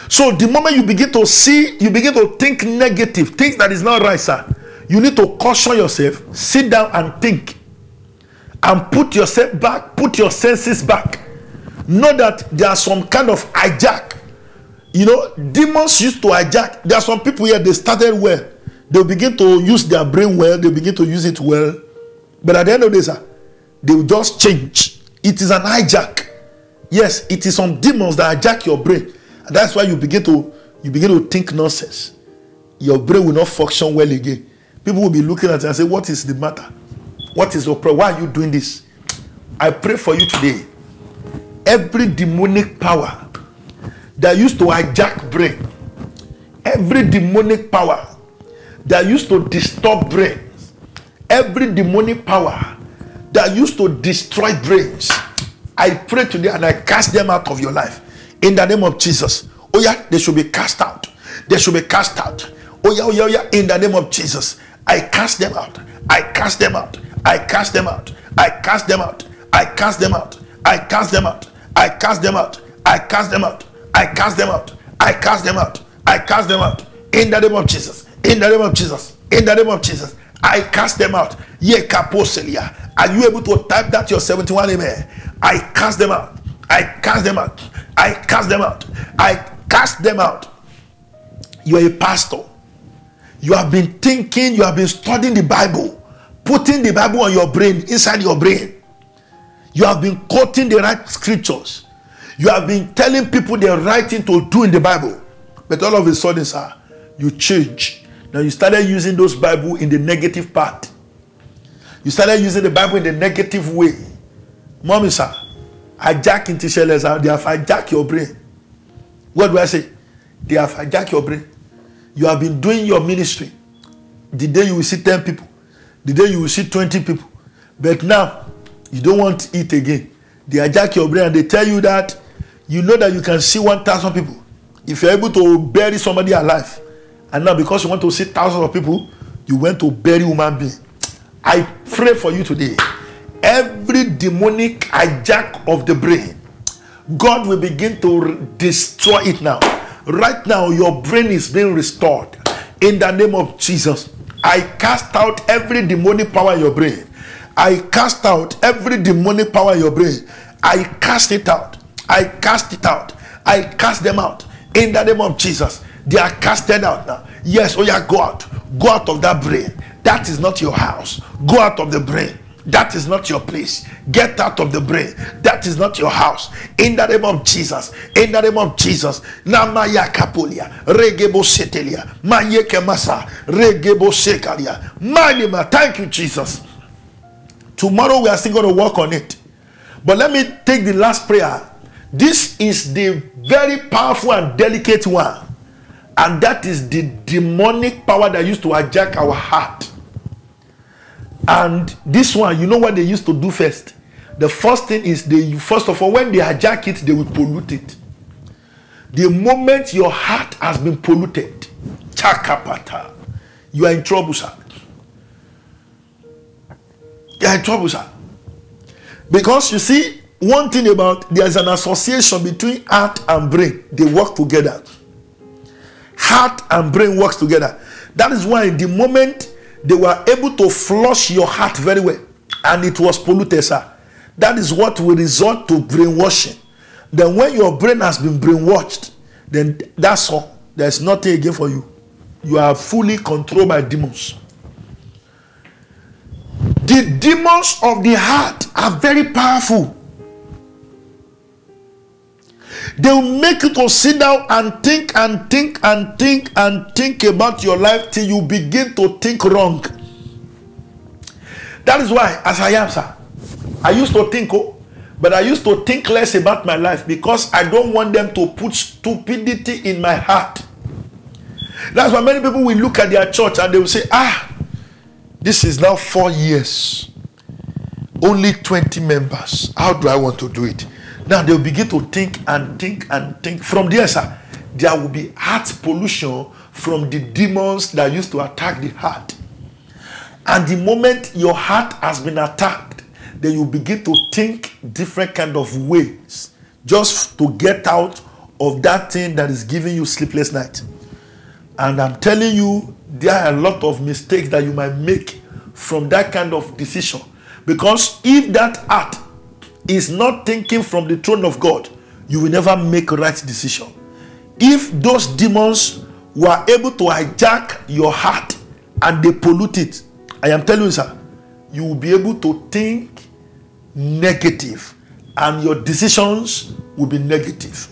So the moment you begin to see, you begin to think negative, things that is not right, sir, you need to caution yourself, sit down and think. And put yourself back, put your senses back. Know that there are some kind of hijack. You know, demons used to hijack. There are some people here, they started well. They'll begin to use their brain well. They'll begin to use it well. But at the end of the day, sir, they will just change. It is an hijack. Yes, it is some demons that hijack your brain. And that's why you begin to think nonsense. Your brain will not function well again. People will be looking at it and say, what is the matter? What is your problem? Why are you doing this? I pray for you today. Every demonic power that used to hijack brain, every demonic power that used to disturb brains, every demonic power that used to destroy brains, I pray today and I cast them out of your life. In the name of Jesus. Oh yeah, they should be cast out. They should be cast out. Oh yeah, oh yeah, oh yeah. In the name of Jesus. I cast them out. I cast them out. I cast them out. I cast them out. I cast them out. I cast them out. I cast them out. I cast them out. I cast them out. I cast them out. I cast them out. In the name of Jesus. In the name of Jesus. In the name of Jesus. I cast them out. Ye kaposelia. Are you able to type that your 71 amen? I cast them out. I cast them out. I cast them out. I cast them out. You are a pastor. You have been thinking, you have been studying the Bible, putting the Bible on your brain, inside your brain. You have been quoting the right scriptures. You have been telling people the right thing to do in the Bible. But all of a sudden, sir, you change. Now you started using those Bible in the negative part. You started using the Bible in the negative way. Mommy, sir, hijack into shellers out. They have hijacked your brain. What do I say? They have hijacked your brain. You have been doing your ministry. the day you will see 10 people, the day you will see 20 people. But now, you don't want to eat again. They hijack your brain and they tell you that you know that you can see 1,000 people. If you're able to bury somebody alive, and now because you want to see thousands of people, you went to bury human being. I pray for you today. Every demonic hijack of the brain, God will begin to destroy it now. Right now, your brain is being restored. In the name of Jesus, I cast out every demonic power in your brain. I cast out every demonic power in your brain. I cast it out. I cast it out. I cast them out. In the name of Jesus, they are casted out now. Yes, oh yeah, go out. Go out of that brain. That is not your house. Go out of the brain. That is not your place. Get out of the brain. That is not your house. In the name of Jesus. In the name of Jesus. Namaya kapulia. Regebo setelia. Mayeke masa. Regebo sekalia. Malima. Thank you, Jesus. Tomorrow we are still going to work on it. But let me take the last prayer. This is the very powerful and delicate one. And that is the demonic power that used to hijack our heart. And this one, you know what they used to do first? The first thing is, first of all, when they hijack it, they will pollute it. The moment your heart has been polluted, chakapata, you are in trouble, sir. You are in trouble, sir. Because you see, one thing about, there's an association between heart and brain. They work together. Heart and brain works together. That is why the moment they were able to flush your heart very well, and it was polluted, sir, that is what will result to brainwashing. Then when your brain has been brainwashed, then that's all. There's nothing again for you. You are fully controlled by demons. The demons of the heart are very powerful. They will make you to sit down and think and think and think and think about your life till you begin to think wrong. That is why, as I am, sir, I used to think, but I used to think less about my life because I don't want them to put stupidity in my heart. That's why many people will look at their church and they will say, this is now 4 years. Only 20 members. How do I want to do it? Now they'll begin to think and think and think. From there, sir, there will be heart pollution from the demons that used to attack the heart. And the moment your heart has been attacked, then you begin to think different kind of ways just to get out of that thing that is giving you sleepless night. And I'm telling you, there are a lot of mistakes that you might make from that kind of decision. Because if that heart is not thinking from the throne of God, you will never make a right decision. If those demons were able to hijack your heart and they pollute it, I am telling you, sir, you will be able to think negative and your decisions will be negative.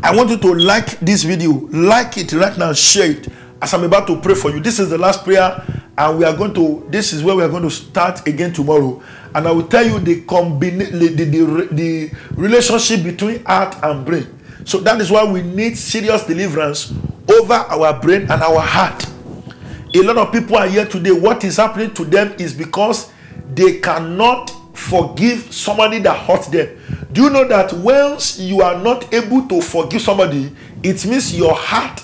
I want you to like this video. Like it right now, share it as I'm about to pray for you. This is the last prayer, and this is where we are going to start again tomorrow. And I will tell you the relationship between heart and brain. So that is why we need serious deliverance over our brain and our heart. A lot of people are here today. What is happening to them is because they cannot forgive somebody that hurt them. Do you know that once you are not able to forgive somebody, it means your heart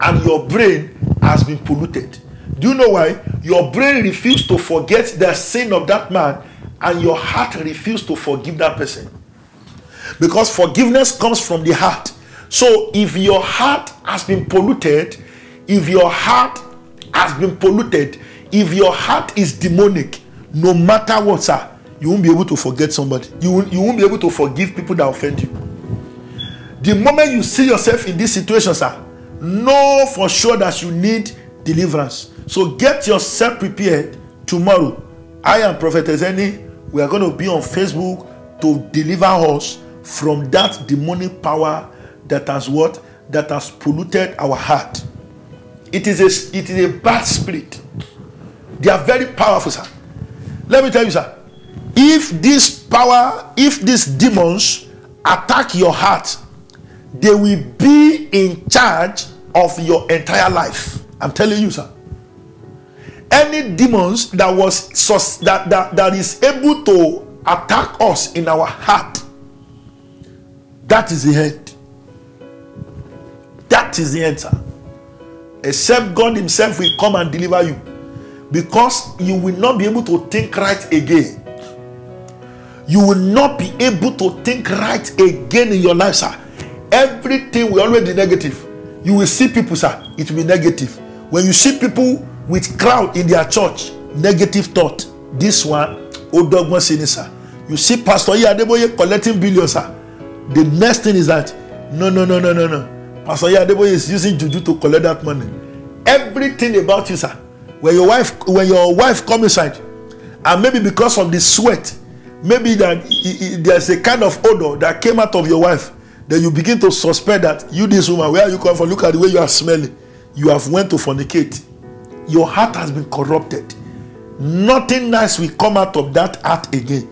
and your brain has been polluted? Do you know why? Your brain refused to forget the sin of that man, and your heart refused to forgive that person. Because forgiveness comes from the heart. So if your heart has been polluted, if your heart is demonic, no matter what, sir, you won't be able to forget somebody. You won't be able to forgive people that offend you. The moment you see yourself in this situation, sir, know for sure that you need deliverance. So get yourself prepared. Tomorrow, I am Prophetess Eni. We are going to be on Facebook to deliver us from that demonic power that has polluted our heart. It is a bad spirit. They are very powerful, sir. Let me tell you, sir. If these demons attack your heart, they will be in charge of your entire life. I'm telling you, sir. Any demons that is able to attack us in our heart, that is the end. That is the answer. Except God himself will come and deliver you. Because you will not be able to think right again. You will not be able to think right again in your life, sir. Everything will always be negative. You will see people, sir, it will be negative. When you see people with crowd in their church, negative thought. This one, Odogma sir. You see Pastor Adeboye collecting billions, sir. The next thing is that, no. Pastor Adeboye is using juju to collect that money. Everything about you, sir. When your wife comes inside, and maybe because of the sweat, maybe that there's a kind of odor that came out of your wife, then you begin to suspect that you, this woman, where are you coming from? Look at the way you are smelling. You have went to fornicate. Your heart has been corrupted. Nothing nice will come out of that heart again.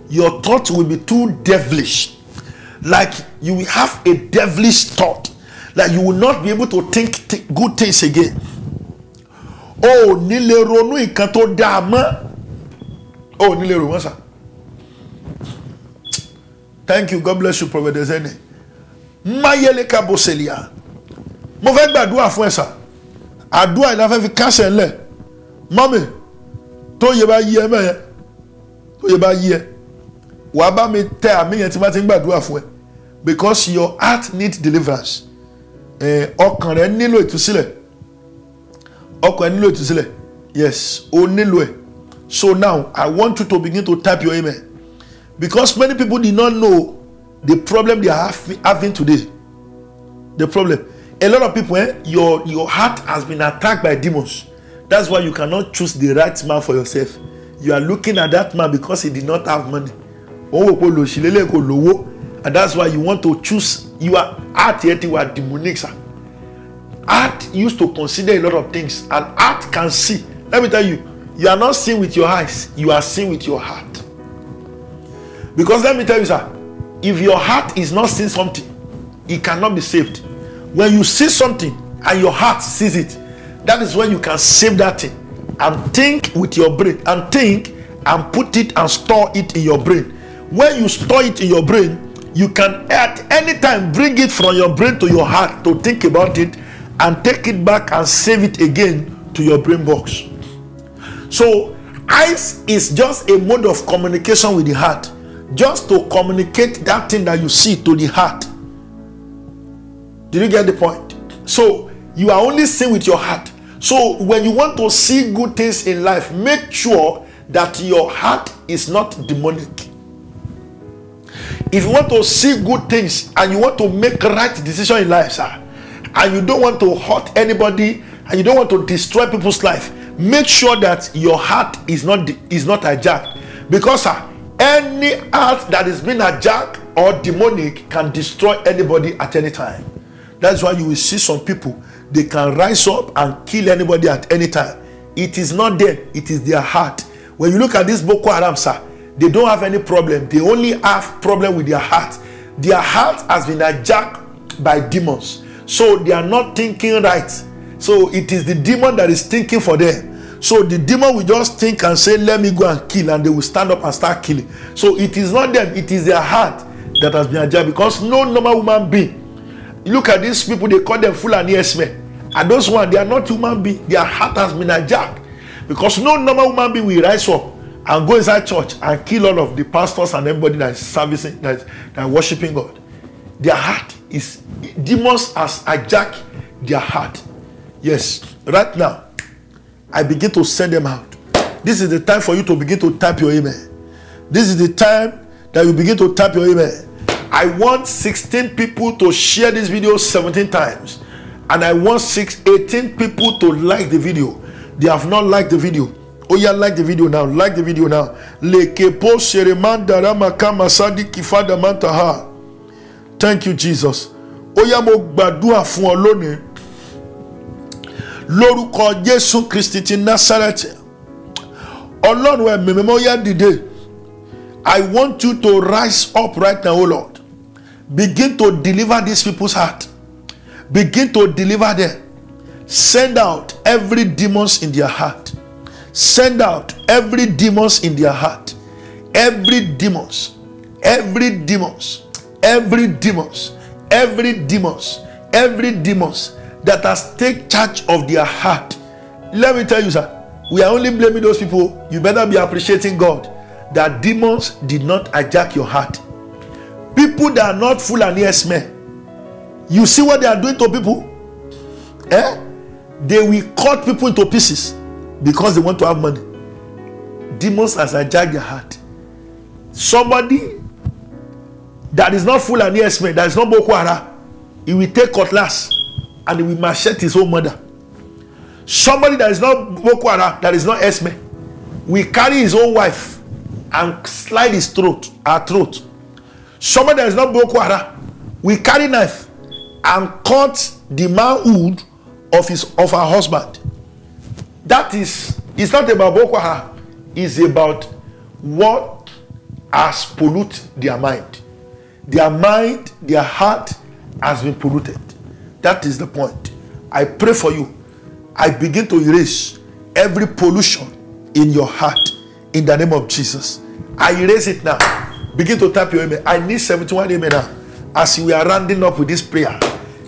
Your thoughts will be too devilish. Like you will have a devilish thought. Like you will not be able to think good things again. Oh, nile ronu ikan to dama. Oh, nile ronu, sir. Thank you. God bless you, Prophet Zene. Mayele kaboselia. Mo fẹ́ gbàdúrà fún ẹ, sir. Àdúrà ila fẹ́ fi kásẹ̀ ńlẹ̀. Mommy, tó yẹ bá yé ẹ mẹ́. Tó yẹ bá yé ẹ. Wà bá mi tẹ àmì yẹn tí ma ti ń gbàdúrà fún ẹ. Because your heart needs deliverance. Ọkàn rẹ nílò ìtúsílẹ̀. Ọkàn rẹ nílò ìtúsílẹ̀. Yes, o nílò ẹ. So now, I want you to begin to type your amen. Because many people did not know the problem they are having today. The problem. A lot of people, your heart has been attacked by demons. That's why you cannot choose the right man for yourself. You are looking at that man because he did not have money. And that's why you want to choose. You are heart yet you are demonic, sir. Heart used to consider a lot of things, and heart can see. Let me tell you, you are not seeing with your eyes, you are seeing with your heart. Because let me tell you, sir, if your heart is not seeing something, it cannot be saved. When you see something and your heart sees it, that is when you can save that thing and think with your brain, and think and put it and store it in your brain. When you store it in your brain, you can at any time bring it from your brain to your heart to think about it and take it back and save it again to your brain box. So eyes is just a mode of communication with the heart, just to communicate that thing that you see to the heart. Did you get the point? So you are only seeing with your heart. So when you want to see good things in life, make sure that your heart is not demonic. If you want to see good things and you want to make right decision in life, sir, and you don't want to hurt anybody and you don't want to destroy people's life, make sure that your heart is not hijacked. Because, sir, any heart that is being hijacked or demonic can destroy anybody at any time. That's why you will see some people, they can rise up and kill anybody at any time. It is not them, it is their heart. When you look at this Boko Haram, sir, they don't have any problem. They only have problem with their heart. Their heart has been hijacked by demons. So they are not thinking right. So it is the demon that is thinking for them. So the demon will just think and say, let me go and kill, and they will stand up and start killing. So it is not them, it is their heart that has been hijacked. Because no normal human being, look at these people, they call them Fulani men. And those ones, they are not human beings. Their heart has been hijacked. Because no normal human being will rise up and go inside church and kill all of the pastors and everybody that is servicing, that is worshiping God. Their heart is, demons has hijacked their heart. Yes, right now, I begin to send them out. This is the time for you to begin to type your amen. This is the time that you begin to type your amen. I want 16 people to share this video 17 times. And I want 18 people to like the video. They have not liked the video. Oh yeah, like the video now. Like the video now. Thank you, Jesus. Oh yeah, mo gbàdúrà fún ọ lónìí. Lórúkọ Jésù Kristi ti Násárẹ́tì. Ọlọ́run ẹ̀mí mímọ́ yá dìde. I want you to rise up right now, oh Lord. Begin to deliver these people's heart. Begin to deliver them. Send out every demons in their heart. Send out every demons in their heart. Every demons. Every demons. Every demons. Every demons. Every demons that has taken charge of their heart. Let me tell you, sir, we are only blaming those people. You better be appreciating God that demons did not hijack your heart. People that are not full and yes men, you see what they are doing to people? They will cut people into pieces because they want to have money. Demons has hijacked their heart. Somebody that is not full and yes men, that is not Boko Haram, he will take cutlass and he will machete his own mother. Somebody that is not Boko Haram, that is not Esme, will carry his own wife and slide his throat, her throat. Somebody that is not Boko Haram will carry knife and cut the manhood of her husband. That is, it's not about Boko Haram. It's about what has polluted their mind. Their mind, their heart has been polluted. That is the point. I pray for you. I begin to erase every pollution in your heart in the name of Jesus. I erase it now. Begin to type your amen. I need 71 amen now. As we are rounding up with this prayer.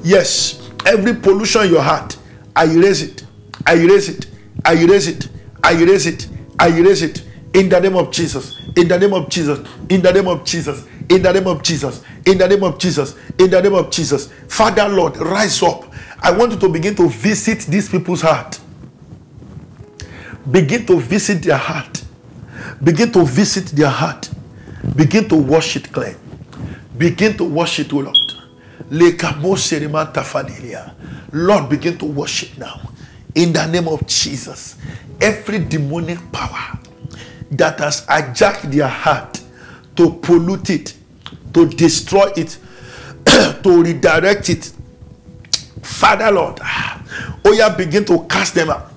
Yes, every pollution in your heart, I erase it. I erase it. I erase it. I erase it. I erase it. In the name of Jesus. In the name of Jesus. In the name of Jesus. In the name of Jesus. In the name of Jesus. In the name of Jesus. Father Lord, rise up. I want you to begin to visit these people's heart. Begin to visit their heart. Begin to visit their heart. Begin to wash it clean. Begin to wash it, O Lord. Lord, begin to wash it now. In the name of Jesus. Every demonic power that has hijacked their heart to pollute it, to destroy it, to redirect it, Father Lord, oh yeah, begin to cast them out.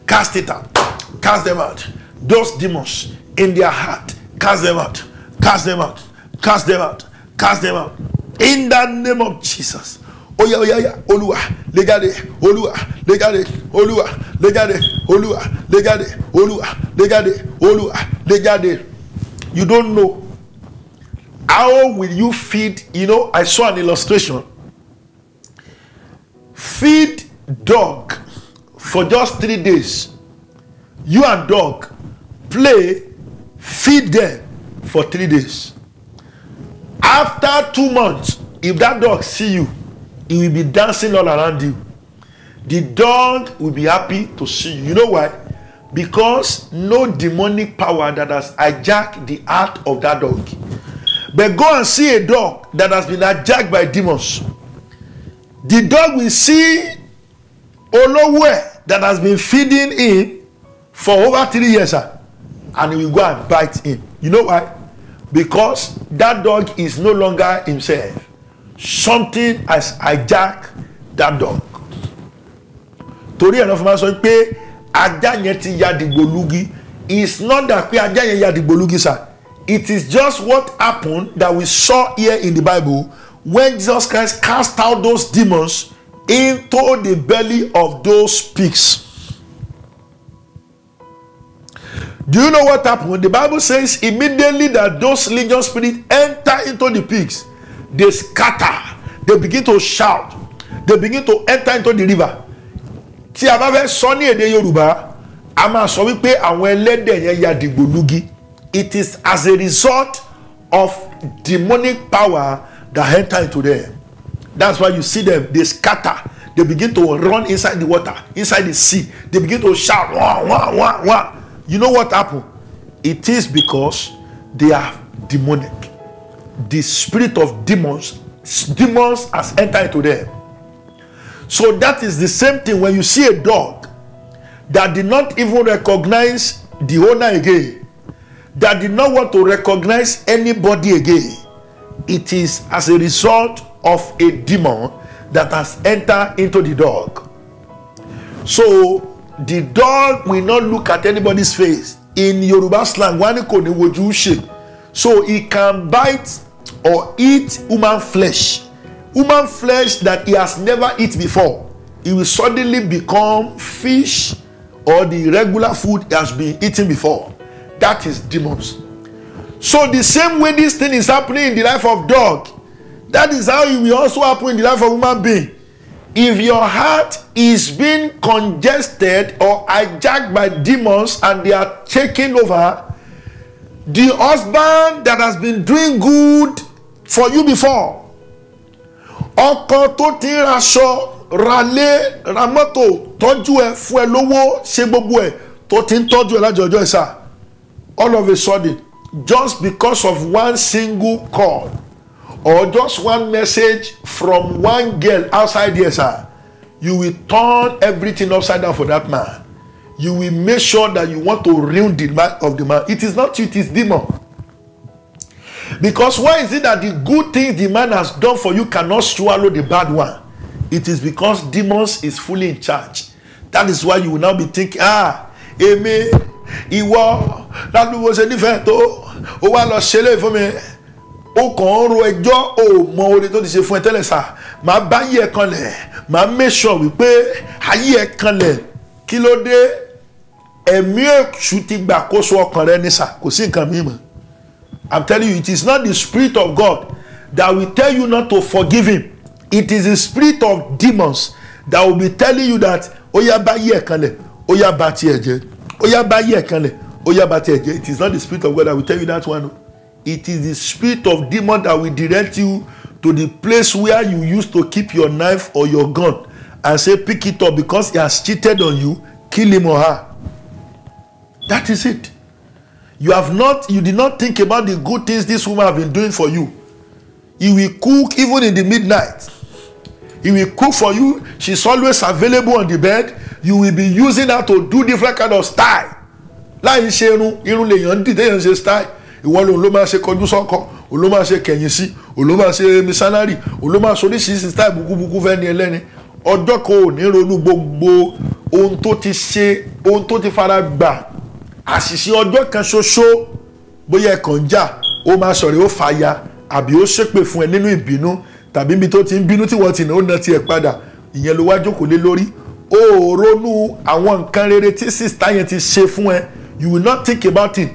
Cast it out. Cast them out. Those demons in their heart, cast them out. Cast them out. Cast them out. Cast them out. In the name of Jesus. Oh yeah, oh yeah, yeah. Olua, legade, Olua, legade, Olua, legade, Olua, legade, Olua, legade, Olua, legade. You don't know. How will you feed? You know, I saw an illustration. Feed dog for just 3 days. You and dog play, feed them for 3 days. After 2 months, if that dog see you, he will be dancing all around you. The dog will be happy to see you. You know why? Because no demonic power that has hijacked the heart of that dog. But go and see a dog that has been hijacked by demons. The dog will see Olowe that has been feeding him for over 3 years, and he will go and bite him. You know why? Because that dog is no longer himself. Something has hijacked that dog. Torí ẹ̀rọ fún ma sọ pé ajá yẹn ti ya dìgbòlugi. It's not that pé ajá yẹn ya dìgbòlugi, sir. It is just what happened that we saw here in the Bible when Jesus Christ cast out those demons into the belly of those pigs. Do you know what happened? The Bible says immediately that those legion spirits enter into the pigs, they scatter, they begin to shout, they begin to enter into the river. Tí a bá fẹ́ sọ ní èdè Yorùbá, a máa sọ wípé àwọn ẹlẹ́dẹ̀ yẹn ya dìgbòlugi. It is as a result of demonic power that enter into them. That's why you see them, they scatter, they begin to run inside the water, inside the sea. They begin to shout, wah, wah, wah, wah. You know what happened? It is because they are demonic. The spirit of demons has entered into them. So that is the same thing when you see a dog that did not even recognize the owner again, that did not want to recognize anybody again. It is as a result of a demon that has entered into the dog. So the dog will not look at anybody's face. In Yoruba slang, so he can bite or eat human flesh that he has never eaten before. it will suddenly become fish or the regular food it has been eaten before. That is demons. So the same way this thing is happening in the life of dog, that is how it will also happen in the life of human being. If your heart is being congested or hijacked by demons and they are taking over, the husband that has been doing good for you before, ọkọ tó ti ń raṣọ, ralé, ramọ́tò, tọ́jú ẹ, fún ẹ lówó, ṣe gbogbo ẹ, tó ti ń tọ́jú ẹ lájọ ọjọ́ ìsà, all of a sudden, just because of one single call or just one message from one girl outside here, sir, you will turn everything upside down for that man. You will make sure that you want to ruin the man of the man. It is not you, it is demon. Because why is it that the good things the man has done for you cannot swallow the bad one? It is because demons is fully in charge. That is why you will now be thinking, Amy, ìwọ ládùúgbò ṣe nífẹ̀ẹ́ tó ó wá lọ ṣe lé fún mi, ó kàn ń ro ẹjọ́, ó mọ oore tó ti ṣe fún ẹ tẹ́lẹ̀ sá, màá bá yí ẹ kanlẹ̀, màá make sure wípé ayé ẹ kanlẹ̀. Kí ló dé? Ẹ̀mí èṣù ti gbàkóso ọkàn rẹ ní sá, kò sí nǹkan mímọ́. I'm telling you, it is not the spirit of God that will tell you not to forgive him. It is the spirit of demons that will be telling you that ó yá bá yí ẹ kanlẹ̀, ó yá bá tiẹ̀ jẹ́. It is not the spirit of God that will tell you that one. It is the spirit of demon that will direct you to the place where you used to keep your knife or your gun and say pick it up because he has cheated on you, kill him or her. That is it. You did not think about the good things this woman have been doing for you. He will cook even in the midnight. He will cook for you. She's always available on the bed. You will be using her to do different kind of style. Láì ṣe irun lèèyàn dìde yẹn ṣe style. Ìwọ ló máa ṣe kọjú sọ́kọ, ó ló máa ṣe kẹ̀yìn sí, ó ló máa ṣe missionary, ó ló máa ṣe oríṣiríṣi style bukubuku fẹ́ ni ẹlẹ́ni. Ọjọ́ kan ò ní ronú gbogbo ohun tó ti ṣe, ohun tó ti fara gbà. Àṣìṣe ọjọ́ kan ṣoṣo bóyá ẹ̀kan jà, ó máa sọ̀rọ̀ ó fàya àbí ó ṣépè fún ẹ nínú ìbínú tàbí ibi tó ti ń bínú tí wọ́n ti ní ó na tiẹ̀ padà. Ìyẹn ló wá jókòó lé lórí. Ó ronú àwọn nǹkan rere tí sister yẹn ti ṣe fún ẹ. You will not think about it.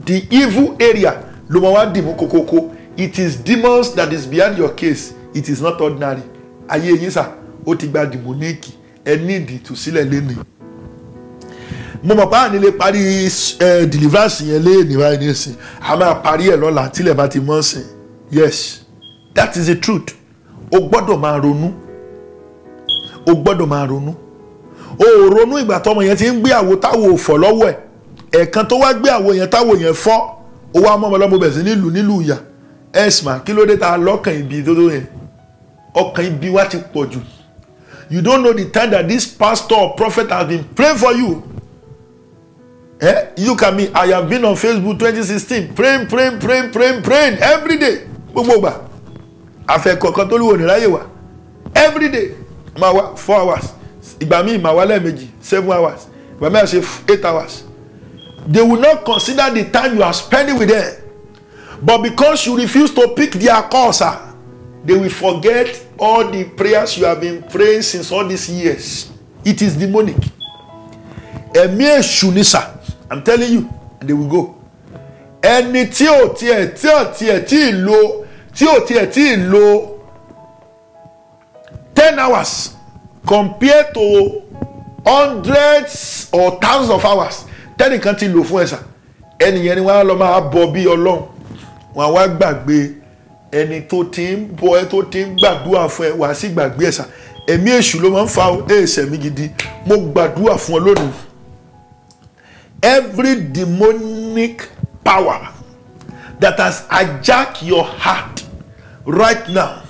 The evil area ló máa wá dìmú kókókó. It is demons that is behind your case. It is not ordinary. Ayé yín sà, ó ti gba dìmúníìkì. Ẹ ní ìdí ìtúsílẹ̀ lénìí. Mo mọ̀ pé àní lè parí deliverance yẹn léèní báyìí nísìn. A máa parí ẹ̀ lọ́la tílẹ̀ bá ti mọ́ sìn. Yes, that is the truth. O gbọ́dọ̀ máa ronú. O gbọ́dọ̀ máa ronú. O ronú ìgbà tọ́mọ yẹn ti ń gbé àwo táwo fọ̀ lọ́wọ́ ẹ̀. Ẹ̀kan tó wá gbé àwo yẹn táwo yẹn fọ́, ó wá mọ́ ọmọlọ́mọ bẹ̀ sí nílùú ìyà. Ẹ̀sìmà kí ló dé ta lọ́kàn ibi tó yẹn? Ọkàn ibi wá ti pọ̀ jù. You don't know the time that this pastor or prophet has been praying for you. Look at me. I have been on Facebook 2016 praying every day. Gbogbo gbà. Àfẹ́kọ̀ọ̀kan tó lúwo ní ráyè wá. Every day. Máa wá 4 hours. Ìgbà míì máa wá lẹ́ẹ̀mejì 7 hours. Ìgbà míì á ṣe 8 hours. They will not consider the time you are spending with them. But because you refuse to pick their call, sir, they will forget all the prayers you have been praying since all these years. It is demonic. Ẹ̀mí èṣù ni sir. I'm telling you, and they will go. Ẹni tí ò tiẹ̀ lo 10 hours compared to hundreds or thousands of hours. Tẹ́nìkan ti lò fún ẹ̀sà. Ẹnìyẹn ni wọ́n á lọ máa bọ bí Ọlọ́run. Wọ́n á wá gbàgbé ẹni tó ti ń bọ ẹ tó ti ń gbàdúrà fún ẹ wá sí gbàgbé ẹ̀sà. Ẹ̀mí èṣù ló máa ń fa ẹ̀ṣẹ̀ mi gidi. Mo gbàdúrà fún ọ lónìí. Every demonic power that has hijacked your heart right now,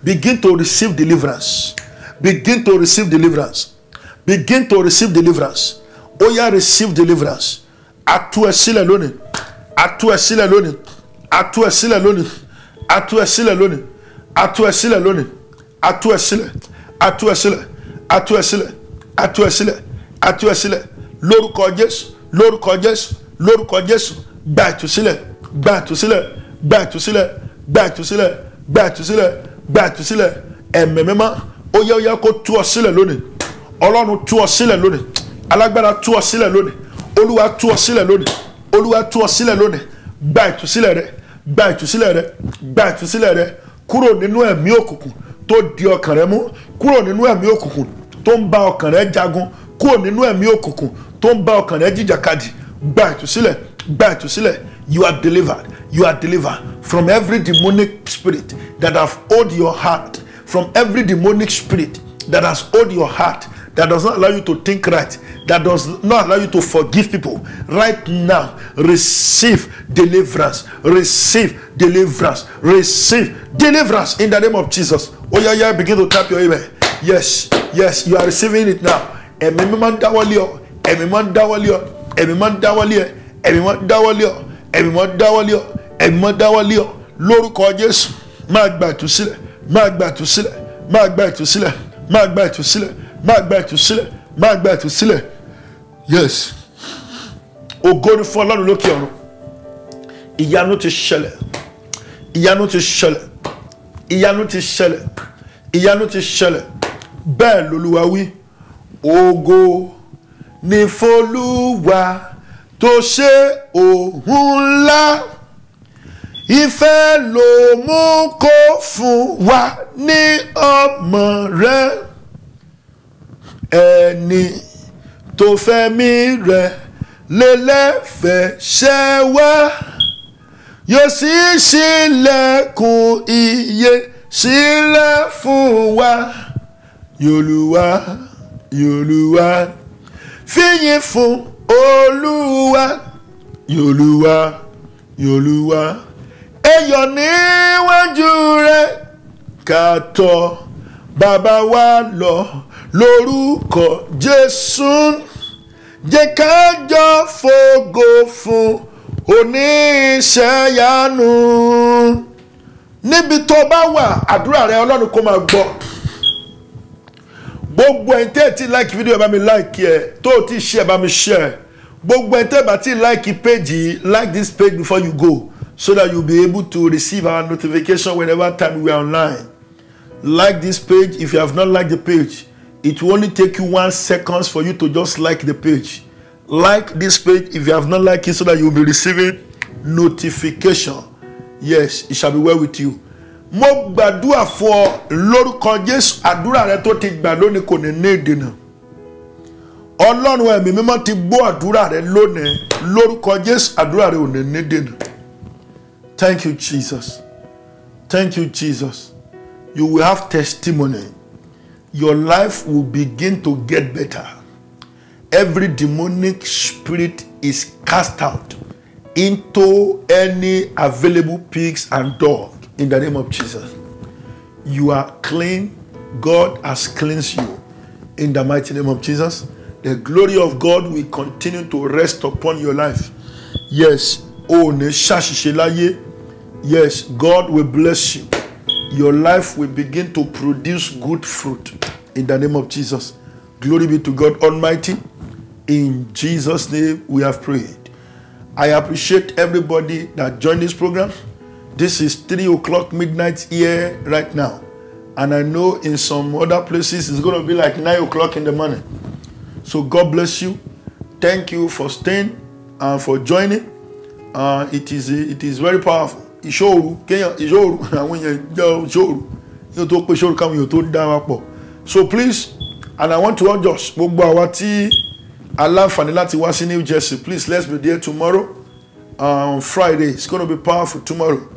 begin to receive deliverance. Begin to receive deliverance. Begin to receive deliverance. Oh yeah, receive deliverance. Atu esile lónìí. Atu esile lónìí. Atu esile lónìí. Atu esile lónìí. Atu esile lónìí. Atu esile. Atu esile. Atu esile. Atu esile. Atu esile. Lórúkọ Jésù. Lórúkọ Jésù. Lórúkọ Jésù. Gba ìtúsílẹ̀. Gba ìtúsílẹ̀. Gba ìtúsílẹ̀. Gba ìtúsílẹ̀. Gba ìtúsílẹ̀. Gba ìtúsílẹ̀. Ẹ̀mí mímọ́. Ó yá kó tú ọ sílẹ̀ lónìí. Ọlọ́run tú ọ sílẹ̀ lónìí. Alágbára tú ọ sílẹ̀ lónìí. Olúwa tú ọ sílẹ̀ lónìí. Olúwa tú ọ sílẹ̀ lónìí. Gba ìtúsílẹ̀ rẹ. Gba ìtúsílẹ̀ rẹ. Gba ìtúsílẹ̀ rẹ. Kúrò nínú ẹ̀mí òkùnkùn tó di ọkàn rẹ mú. Kúrò nínú ẹ̀mí òkùnkùn tó ń bá ọkàn rẹ jagun. Kúrò nínú ẹ̀mí òkùnkùn tó ń bá ọkàn rẹ jìjàkadì. Gba ìtúsílẹ̀. Gba ìtúsílẹ̀. You are delivered. You are delivered from every demonic spirit that have hold your heart. From every demonic spirit that has hold your heart. That does not allow you to think right. That does not allow you to forgive people. Right now, receive deliverance. Receive deliverance. Receive deliverance in the name of Jesus. Oh yeah, begin to tap your amen. Yes, yes, you are receiving it now. Everyone dawalio. Everyone dawalio. Everyone dawalio. Everyone dawalio. Everyone dawalio. Everyone dawalio. Lórúkọ Jésù. Máa gba ìtúsílẹ̀. Máa gba ìtúsílẹ̀. Máa gba ìtúsílẹ̀. Máa gba ìtúsílẹ̀. Máa gba ìtúsílẹ̀. Máa gba ìtúsílẹ̀. Yes. Ògo ni fún Ọlọ́run lókè ọ̀run. Ìyanu ti ṣẹlẹ̀. Ìyanu ti ṣẹlẹ̀. Ìyanu ti ṣẹlẹ̀. Ìyanu ti ṣẹlẹ̀. Bẹ́ẹ̀ l'Olúwa wí. Ògo ni f'Olúwa tó ṣe ohun ńlá. Ìfẹ́ ló mú kó fún wa ní ọmọ rẹ̀. Ẹni tó fẹ́mi rẹ̀ lélẹ́fẹ̀ẹ́ ṣẹ́ wá. Yóò sì ṣílẹ̀kùn ìyè sílẹ̀ fún wa. Yòlúwa, Yòlúwa, fìyìn fún Olúwa. Yòlúwa, Yòlúwa, ẹ yọ̀ níwájú rẹ̀ ká tọ̀ bàbá wa lọ lórúkọ Jésù. Jẹ́ ká jọ fògo fún oníṣẹ́ ìyanu. Níbi tó bá wà, àdúrà rẹ Ọlọ́run kó máa gbọ́. Gbogbo ẹ̀yin tẹ́ ti like video, bá mi like ẹ. Tó ti share, bá mi share. Gbogbo ẹ̀yin tẹ́ bá ti like page, like this page before you go, so that you'll be able to receive our notification whenever time we are online. Like this page. If you have not liked the page, it will only take you 1 second for you to just like the page. Like this page if you have not liked it, so that you will be receiving notification. Yes, it shall be well with you. Mo gbàdúrà fún ọ lórúkọ Jésù. Àdúrà rẹ tó ti gbà lónìí kò ní ní ìdènà. Ọlọ́run ẹ̀mí mímọ́ ti gbọ́ àdúrà rẹ lónìí lórúkọ Jésù. Àdúrà rẹ ò ní ní ìdènà. Thank you, Jesus. Thank you, Jesus. You will have testimony. Your life will begin to get better. Every demonic spirit is cast out into any available pigs and dog in the name of Jesus. You are clean. God has cleansed you in the mighty name of Jesus. The glory of God will continue to rest upon your life. Yes. Yes, God will bless you. Your life will begin to produce good fruit in the name of Jesus. Glory be to God Almighty. In Jesus' name we have prayed. I appreciate everybody that joined this program. This is 3 o'clock midnight here right now. And I know in some other places it's going to be like 9 o'clock in the morning. So God bless you. Thank you for staying and for joining. It is very powerful. So please, and I want to urge us, New Jersey, please, let's be there tomorrow on Friday. It's going to be powerful tomorrow.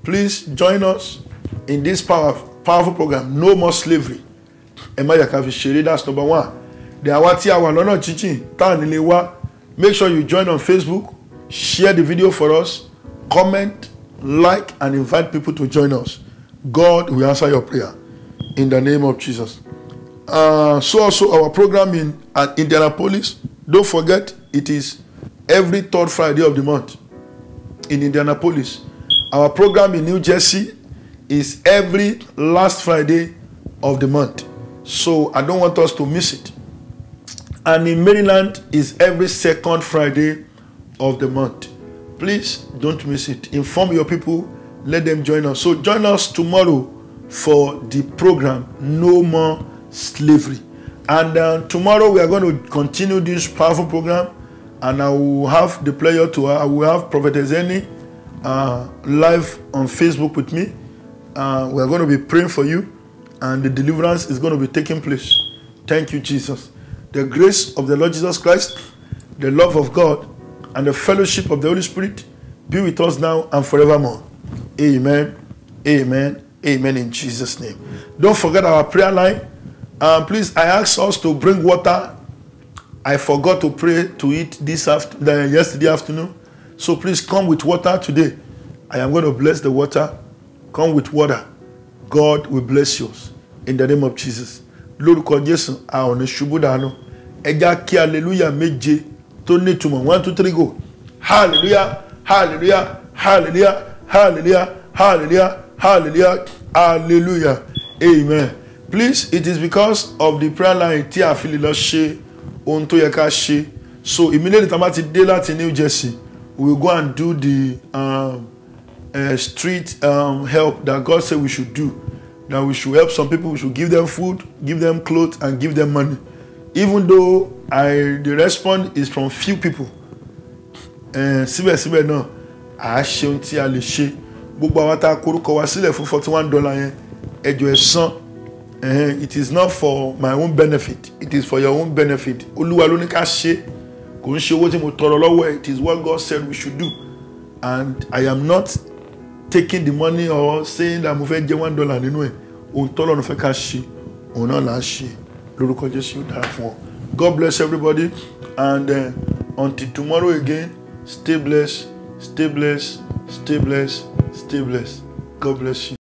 Please join us in this powerful program. No more slavery. That's number 1. Make sure you join on Facebook, share the video for us, comment, like, and invite people to join us. God will answer your prayer in the name of Jesus. So also our program in Indianapolis, don't forget, it is every 3rd Friday of the month in Indianapolis. Our program in New Jersey is every last Friday of the month. So I don't want us to miss it. And in Maryland is every 2nd Friday of the month. Please don't miss it. Inform your people. Let them join us. So join us tomorrow for the program No More Slavery. And tomorrow we are going to continue this powerful program, and I will have the pleasure to I will have Prophetess Eni live on Facebook with me. We are going to be praying for you, and the deliverance is going to be taking place. Thank you, Jesus. The grace of the Lord Jesus Christ, the love of God, and the fellowship of the Holy Spirit be with us now and forevermore. Amen. Amen. Amen in Jesus' name. Don't forget our prayer line. Please, I asked us to bring water. I forgot to pray to it yesterday afternoon. So please come with water today. I am going to bless the water. Come with water. God will bless you in the name of Jesus. Lórúkọ Jésù, a ò ní ṣubú dànù. Ẹ jẹ́ kí hallelujah méje tó ní ìtumọ̀. 1, 2, 3 go. Hallelujah, hallelujah, hallelujah, hallelujah, hallelujah, hallelujah, hallelujah. Amen. Please, it is because of the prayer line tí a fi lè lọ ṣe ohun tó yẹ ká ṣe. So immediately tá bá ti dé láti New Jersey, we will go and do the street help that God said we should do. That we should help some people, we should give them food, give them clothes, and give them money. Even though the response is from few people. Síbẹ̀síbẹ̀ náà, a ṣe ohun tí a lè ṣe. Gbogbo àwọn tá korúkọ wá sílẹ̀ fún $41 yẹn, ẹ jọ̀ọ́ ẹ san. It is not for my own benefit. It is for your own benefit. Olúwa ló ní ká ṣe. Kò ń ṣe owó tí mo tọrọ lọ́wọ́ ẹ̀. It is what God said we should do. And I am not taking the money or saying that mo fẹ́ jẹ $1 nínú ẹ̀. Ohun tọ́lọ́run fẹ́ ká ṣe, òun náà là á ṣe. Lórúkọ Jésù yóò dára fún ọ. God bless everybody, and until tomorrow again, stay blessed, stay blessed, stay blessed, stay blessed. God bless you.